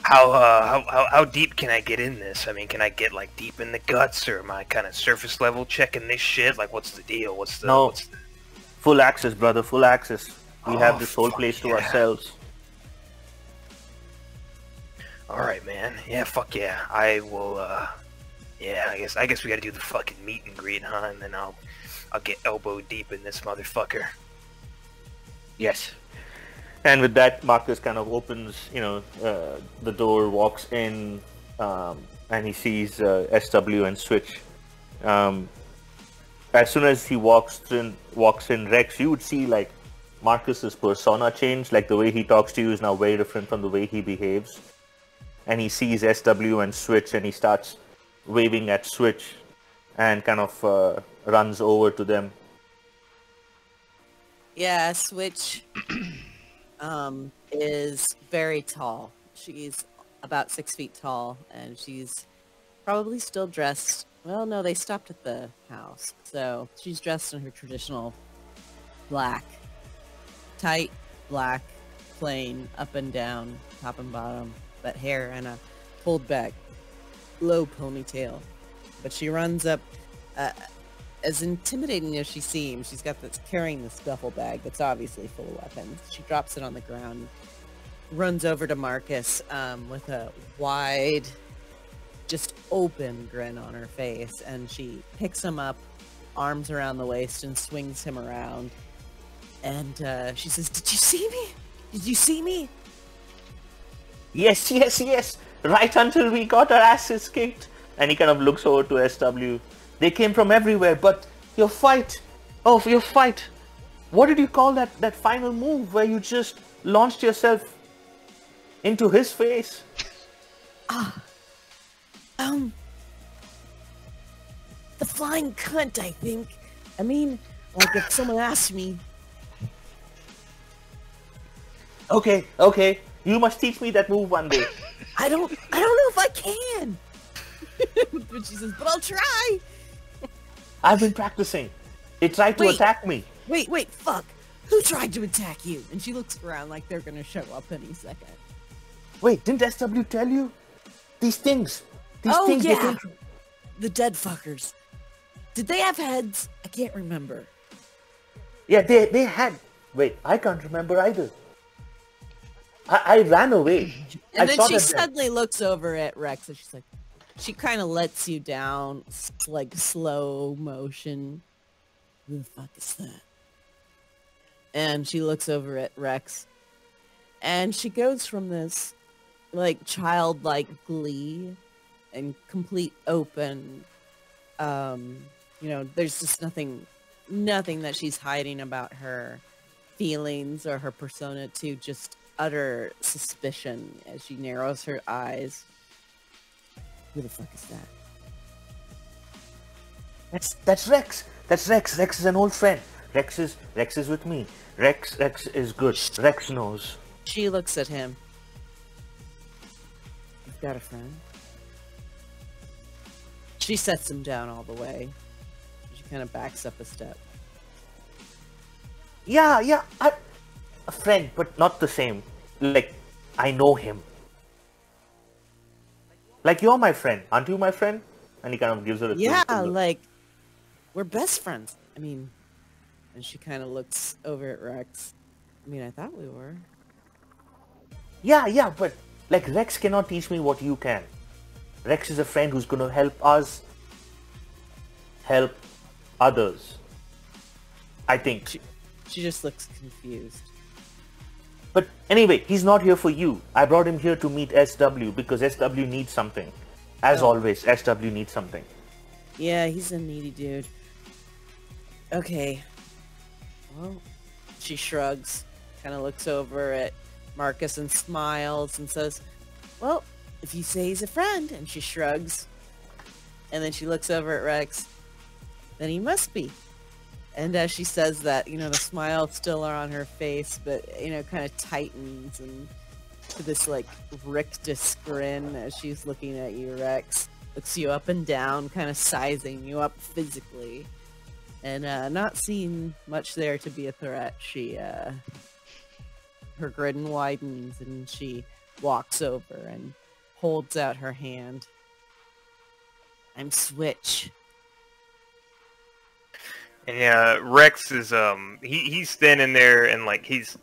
How deep can I get in this? I mean, can I get like deep in the guts, or am I kind of surface level checking this shit? Like, what's the deal? What's the Full access, brother, full access. We have this whole place to yeah. ourselves. Alright, man. Yeah, fuck yeah. I will, yeah, I guess we gotta do the fucking meet and greet, huh? And then I'll get elbow deep in this motherfucker. Yes. And with that, Marcus kind of opens, the door, walks in, and he sees SW and Switch. As soon as he walks in, Rex, you would see like Marcus's persona change. Like the way he talks to you is now very different from the way he behaves. And he sees SW and Switch, and he starts waving at Switch, and kind of runs over to them. Yeah, Switch is very tall. She's about 6 feet tall, and she's probably still dressed. Well, no, they stopped at the house, so she's dressed in her traditional black, tight black, plain, up and down, top and bottom, but hair and a pulled back, low ponytail. But she runs up, as intimidating as she seems. She's got this, carrying this duffel bag that's obviously full of weapons. She drops it on the ground, runs over to Marcus with a wide, just open grin on her face, and she picks him up, arms around the waist, and swings him around. And she says, "Did you see me? Did you see me?" Yes. Right until we got our asses kicked. And he kind of looks over to SW. They came from everywhere, but your fight. What did you call that final move where you just launched yourself into his face? The flying cunt, I think. I mean, like if someone asked me. Okay. You must teach me that move one day. I don't know if I can. But she says, but I'll try. I've been practicing. It tried to attack me. Wait, fuck. Who tried to attack you? And she looks around like they're gonna show up any second. Wait, didn't SW tell you? These things. Yeah. The dead fuckers. Did they have heads? I can't remember. Yeah, they had. Wait, I can't remember either. I ran away. And then she suddenly looks over at Rex, and she's like, she kind of lets you down, like slow motion. Who the fuck is that? And she looks over at Rex, and she goes from this like childlike glee and complete open, there's just nothing that she's hiding about her feelings or her persona, to just utter suspicion as she narrows her eyes. Who the fuck is that? That's Rex. That's Rex. Rex is an old friend. Rex is with me. Rex is good. Rex knows. She looks at him. You've got a friend? She sets him down all the way. She kind of backs up a step. Yeah. A friend, but not the same. Like, I know him. Like, you're my friend. Aren't you my friend? And he kind of gives her a look. Like, we're best friends. I mean, and she kind of looks over at Rex. I mean, I thought we were. Yeah, but, like, Rex cannot teach me what you can. Rex is a friend who's going to help us help others. I think. She just looks confused. But anyway, he's not here for you. I brought him here to meet SW because SW needs something. As Oh. always, SW needs something. Yeah, he's a needy dude. Okay. Well, she shrugs, kind of looks over at Marcus and smiles and says, well, if you say he's a friend, and she shrugs, and then she looks over at Rex, then he must be. And as she says that, you know, the smiles still are on her face, but, you know, kind of tightens and to this, like, rictus grin as she's looking at you, Rex. Looks you up and down, kind of sizing you up physically. And not seeing much there to be a threat, she, her grin widens and she walks over and holds out her hand. I'm Switch. And yeah, Rex is he's standing there and like his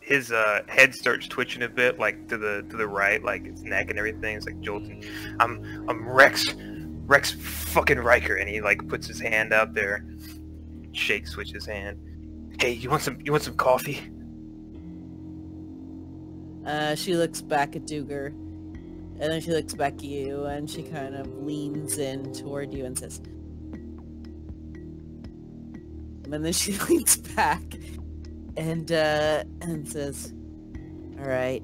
head starts twitching a bit, like to the right, like his neck and everything. It's like jolting. I'm Rex fucking Riker, and he like puts his hand out there, shakes Switch's hand. Hey, you want some coffee? She looks back at Duger, and then she looks back at you, and she kind of leans in toward you and says, and then she leans back and says, all right,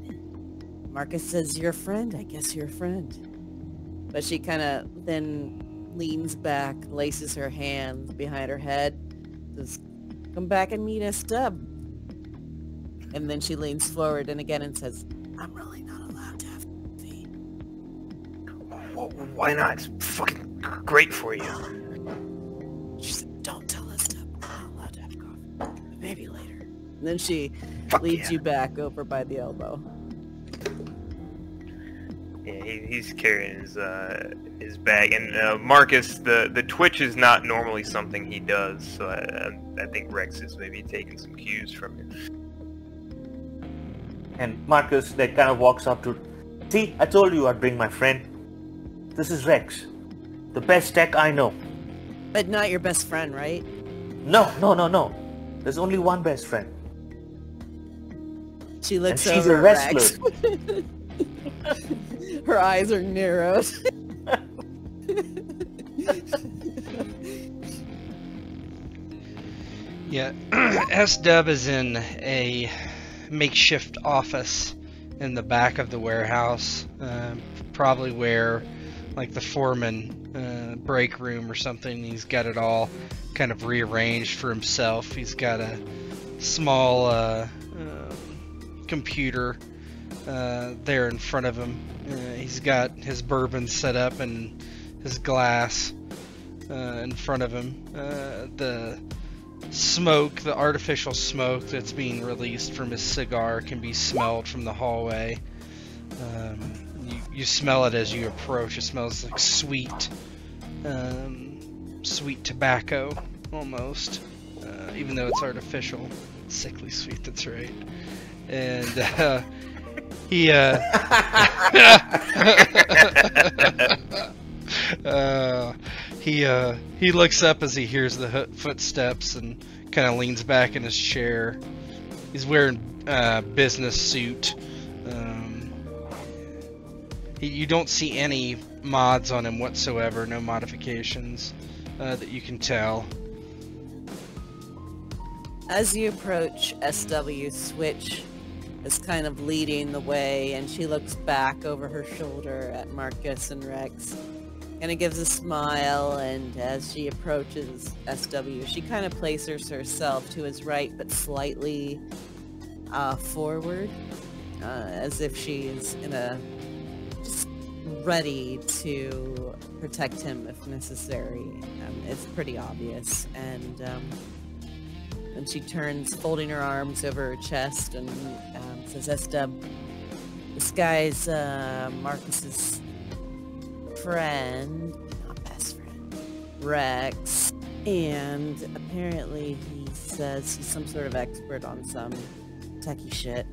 Marcus says you're a friend, I guess you're a friend. But she kind of then leans back, laces her hands behind her head, says, come back and meet us, Dub. And then she leans forward and says, I'm really not allowed to have coffee. Why not? It's fucking great for you. She said, don't tell us, Dub. I'm not allowed to have coffee. Maybe later. And then she leads you back over by the elbow. Yeah, he's carrying his bag, and Marcus, the twitch is not normally something he does, so I think Rex is maybe taking some cues from him. And Marcus like kind of walks up to, see, I told you I'd bring my friend. This is Rex, the best tech I know. But not your best friend, right? No. There's only one best friend. She looks and she's over a at Rex. wrestler. Her eyes are narrowed. Yeah, S-Dub is in a makeshift office in the back of the warehouse, probably where, like, the foreman break room or something. He's got it all kind of rearranged for himself. He's got a small computer there in front of him. He's got his bourbon set up and his glass in front of him. The smoke, the artificial smoke that's being released from his cigar can be smelled from the hallway. You smell it as you approach. It smells like sweet tobacco almost, even though it's artificial. Sickly sweet, that's right. And he looks up as he hears the footsteps and kind of leans back in his chair. He's wearing a business suit. You don't see any mods on him whatsoever, no modifications that you can tell. As you approach, SW Switch is kind of leading the way, and she looks back over her shoulder at Marcus and Rex. Kind of gives a smile, and as she approaches SW, she kind of places herself to his right, but slightly forward, as if she is in a just ready to protect him if necessary. It's pretty obvious, and then she turns, folding her arms over her chest, and says, "S-Dub, this guy's Marcus's friend, not best friend, Rex, and apparently he says he's some sort of expert on some techie shit."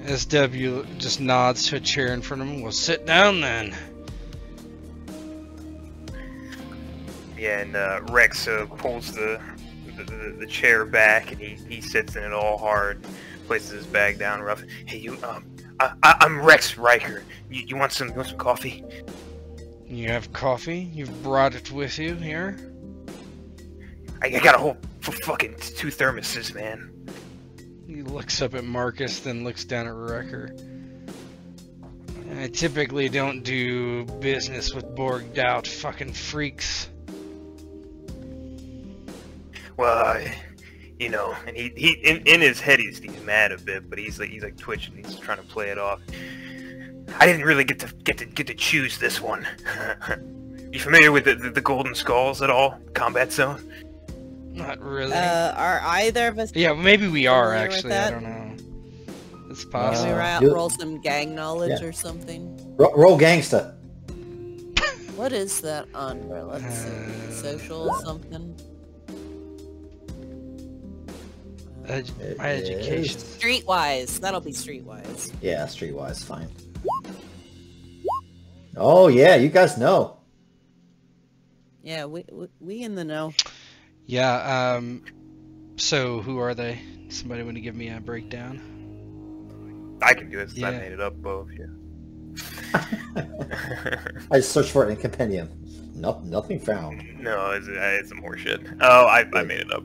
SW just nods to a chair in front of him. Well, sit down then. Yeah, and Rex pulls the chair back, and he sits in it all hard, places his bag down rough. Hey, you, I'm Rex Stryker. You want some coffee? You have coffee? You've brought it with you here? I got a whole fucking 2 thermoses, man. He looks up at Marcus, then looks down at Wrecker. I typically don't do business with borged out fucking freaks. Well, you know, and he in his head he's mad a bit, but he's like twitching. He's trying to play it off. I didn't really get to choose this one. You familiar with the Golden Skulls at all? Combat Zone? Not really. Are either of us? Yeah, maybe we are familiar with actually. that? I don't know. It's Can possible. we you- roll some gang knowledge or something? Roll gangsta. What is that under? Let's see. Social something. My education. Streetwise. That'll be streetwise. Yeah, streetwise, fine. Oh yeah, you guys know. Yeah, we in the know. Yeah. So who are they? Somebody want to give me a breakdown? I can do it since I Yeah. made it up both. Yeah. I just searched for it in a compendium. Nothing found. No, it's some horseshit. Oh, I made it up.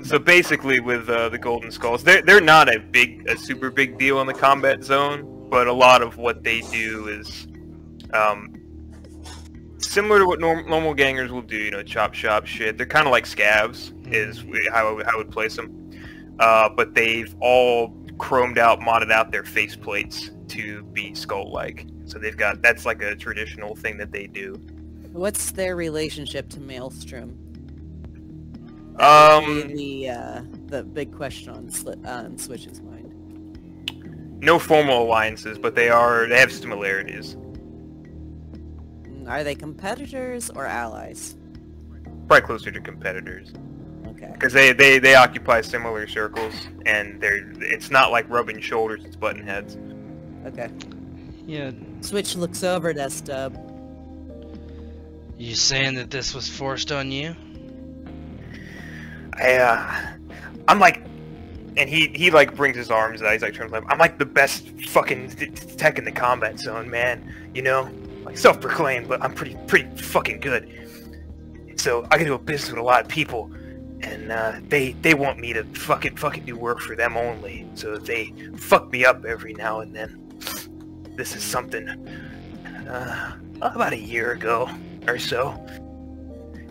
So basically, with the Golden Skulls, they're not a super big deal in the combat zone, but a lot of what they do is similar to what normal gangers will do. You know, chop shop shit. They're kind of like scavs, is how I would place them. But they've all chromed out, modded out their faceplates to be skull-like. So that's like a traditional thing that they do. What's their relationship to Maelstrom? The big question on Switch's mind. No formal alliances, but they have similarities. Are they competitors or allies? Probably closer to competitors. Okay. Because they occupy similar circles, and it's not like rubbing shoulders, it's button heads. Okay. Yeah. Switch looks over at S-Dub. You saying that this was forced on you? I'm like, and he like brings his arms out, he's like turns like, I'm like the best fucking tech in the combat zone, man. You know, like self-proclaimed, but I'm pretty fucking good. So I can do a business with a lot of people, and they want me to fucking do work for them only. So they fuck me up every now and then. This is something about a year ago or so.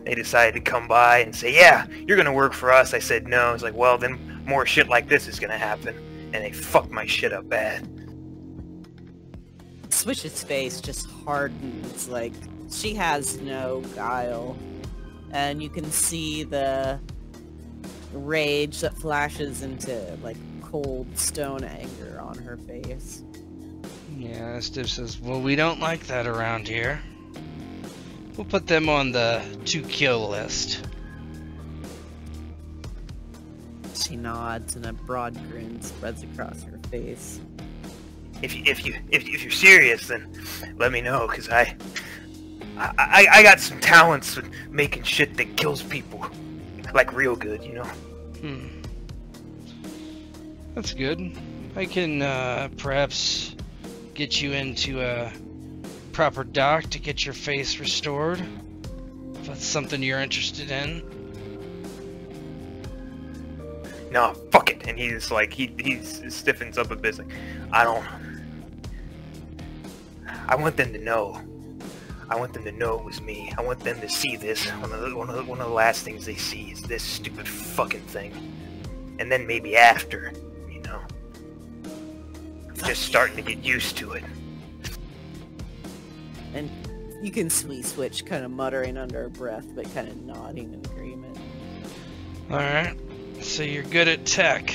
They decided to come by and say, yeah, you're gonna work for us. I said no. It's like, well, then more shit like this is gonna happen. And they fucked my shit up bad. Switch's face just hardens, like she has no guile. And you can see the rage that flashes into like cold stone anger on her face. Yeah, Steve says, well, we don't like that around here. We'll put them on the to-kill list. She nods and a broad grin spreads across her face. If you're serious, then let me know, cause I got some talents with making shit that kills people, like real good, you know. That's good. I can perhaps get you into a proper doc to get your face restored, if that's something you're interested in. No, fuck it. And he's like, he stiffens up a bit. Like, I want them to know. I want them to know it was me. I want them to see this. One of the last things they see is this stupid fucking thing. And then maybe after, you know, just starting to get used to it. And you can see Switch kind of muttering under her breath, but kind of nodding in agreement. Alright, so you're good at tech.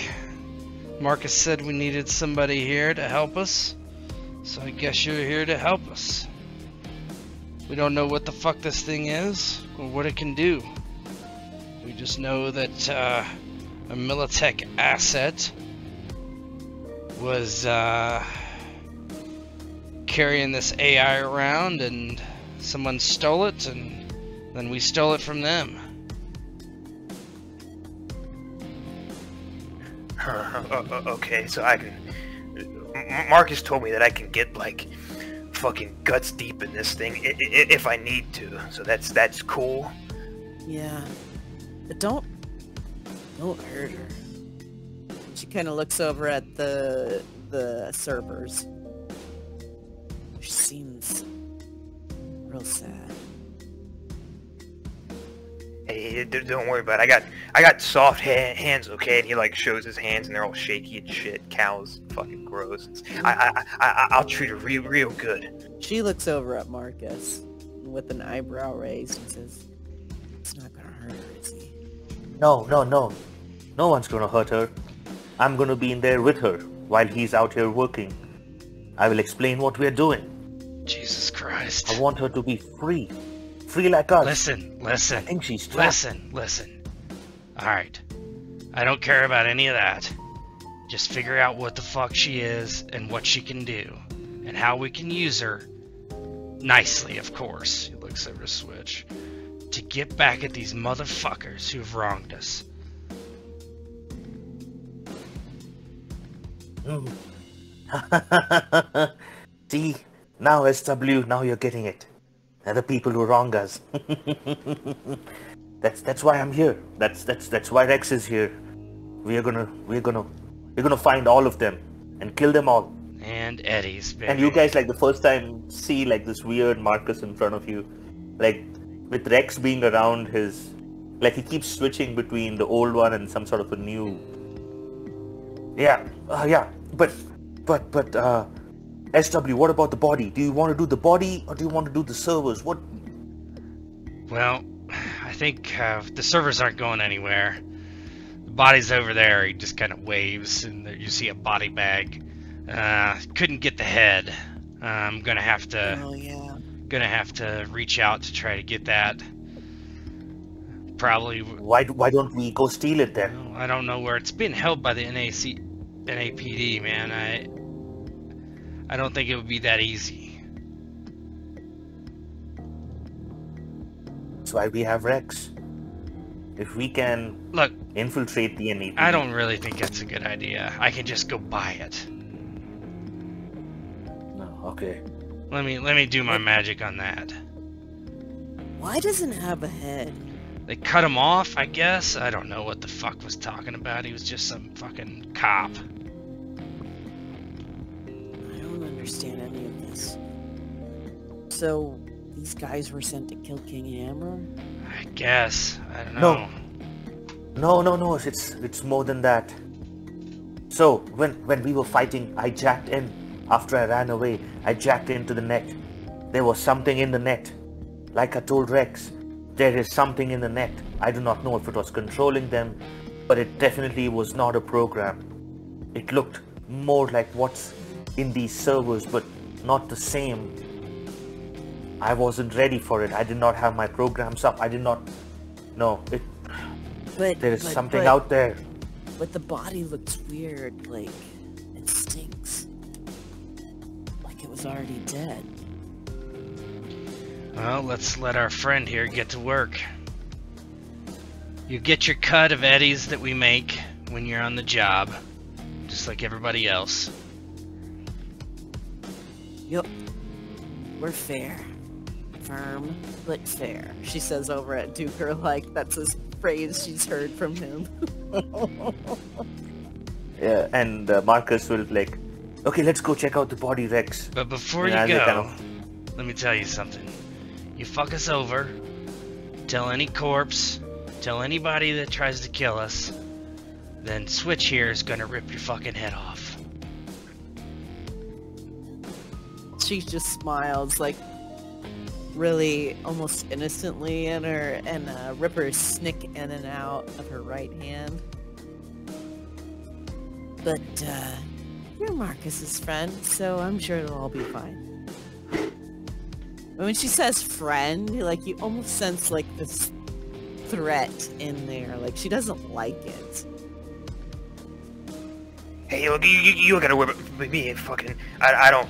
Marcus said we needed somebody here to help us, so I guess you're here to help us. We don't know what the fuck this thing is, or what it can do. We just know that a Militech asset was carrying this AI around, and someone stole it, and then we stole it from them. Okay, so I can... Marcus told me that I can get like fucking guts deep in this thing if I need to. So that's cool. Yeah, but don't hurt her. She kind of looks over at the servers. She seems real sad. Hey, don't worry about it. I got soft hands, okay? And he like shows his hands, and they're all shaky and shit. Cow's fucking gross. I'll treat her real good. She looks over at Marcus with an eyebrow raised and says, "It's not gonna hurt her, is he?" No. No one's gonna hurt her. I'm gonna be in there with her while he's out here working. I will explain what we're doing. Jesus Christ. I want her to be free. Free like us. Listen. I think she's trapped. Listen. Alright. I don't care about any of that. Just figure out what the fuck she is and what she can do. And how we can use her. Nicely, of course. He looks over Switch. To get back at these motherfuckers who've wronged us. See? Now SW, now you're getting it. They're the people who wrong us. That's why I'm here. That's why Rex is here. We're gonna find all of them and kill them all. And Eddie's, baby. And you guys like the first time see like this weird Marcus in front of you, like with Rex being around his, like he keeps switching between the old one and some sort of a new. Yeah. But SW, what about the body? Do you want to do the body or do you want to do the servers? What? Well, I think the servers aren't going anywhere. The body's over there. He just kind of waves, and there you see a body bag. Couldn't get the head. I'm gonna have to. Oh yeah. Gonna have to reach out to try to get that. Probably. Why don't we go steal it then? I don't know where it's been held by the NAPD, man. I don't think it would be that easy. That's why we have Rex. If we can look infiltrate the NAPD. I don't really think that's a good idea. I can just go buy it. No, okay. Let me do my magic on that. Why doesn't it have a head? They cut him off, I guess. I don't know what the fuck was talking about. He was just some fucking cop. I don't understand any of this. So, these guys were sent to kill King Hammer? I guess. I don't know. No. It's more than that. So, when we were fighting, I jacked in. After I ran away, I jacked into the net. There was something in the net. Like I told Rex, there is something in the net. I do not know if it was controlling them, but it definitely was not a program. It looked more like what's in these servers, but not the same. I wasn't ready for it. I did not have my programs up. I did not... No, it... There is something out there. But the body looks weird, like it stinks. Like it was already dead. Well, let's let our friend here get to work. You get your cut of eddies that we make when you're on the job, just like everybody else. Yup. We're fair. Firm, but fair. She says over at Duker, like that's a phrase she's heard from him. Yeah, and Marcus will like, okay, let's go check out the body, Rex. But before you go, let me tell you something. You fuck us over, tell any corpse, tell anybody that tries to kill us, then Switch here is gonna rip your fucking head off. She just smiles, like really almost innocently at her, and rippers snick in and out of her right hand. But you're Marcus's friend, so I'm sure it'll all be fine. When she says friend, like you almost sense like this threat in there, like she doesn't like it. Hey, look, you gotta worry about me. Fucking, I don't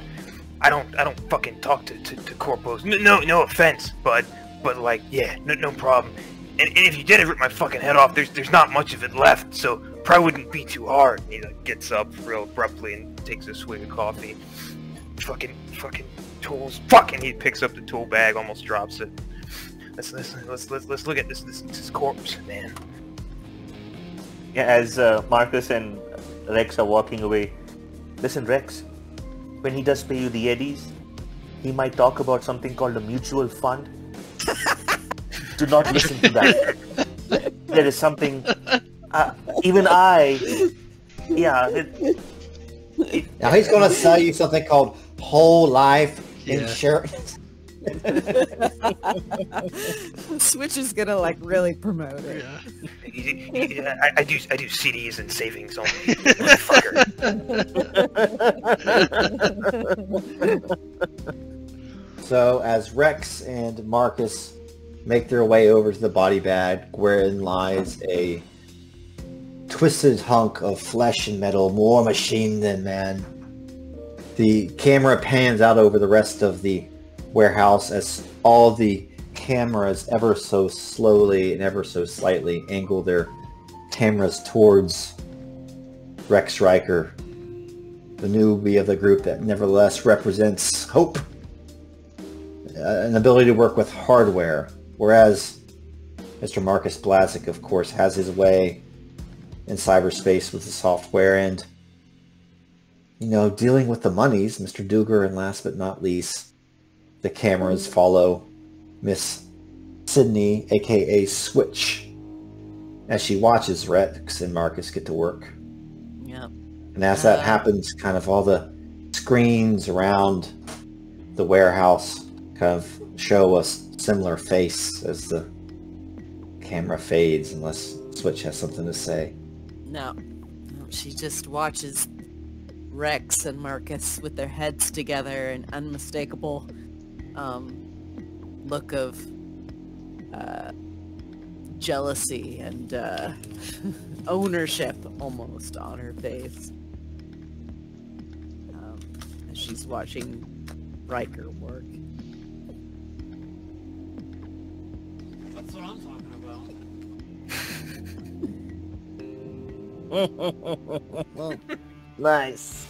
fucking talk to corpos. No offense, but like, yeah, no problem. And if you did rip my fucking head off, there's not much of it left, so probably wouldn't be too hard. And he like gets up real abruptly and takes a swig of coffee. Fucking tools. Fucking he picks up the tool bag, almost drops it. Let's look at this corpse, man. Yeah, as Marcus and Rex are walking away. Listen, Rex, when he does pay you the eddies, he might talk about something called a mutual fund. Do not listen to that. There is something, even I, yeah. Now he's going to sell you something called whole life insurance. Switch is gonna like really promote it. Yeah. I do CDs and savings only. Motherfucker. So as Rex and Marcus make their way over to the body bag, wherein lies a twisted hunk of flesh and metal, more machine than man, the camera pans out over the rest of the warehouse as all the cameras ever so slowly and ever so slightly angle their cameras towards Rex Stryker, the newbie of the group that nevertheless represents hope, an ability to work with hardware, whereas Mr. Marcus Blazik, of course, has his way in cyberspace with the software and, you know, dealing with the monies. Mr. Duger, and last but not least, the cameras follow Miss Sydney, aka Switch, as she watches Rex and Marcus get to work. Yep. And as that happens, kind of all the screens around the warehouse kind of show a similar face as the camera fades, unless Switch has something to say. No, she just watches Rex and Marcus with their heads together, an unmistakable look of jealousy and ownership almost on her face as she's watching Riker work. That's what I'm talking about. Nice.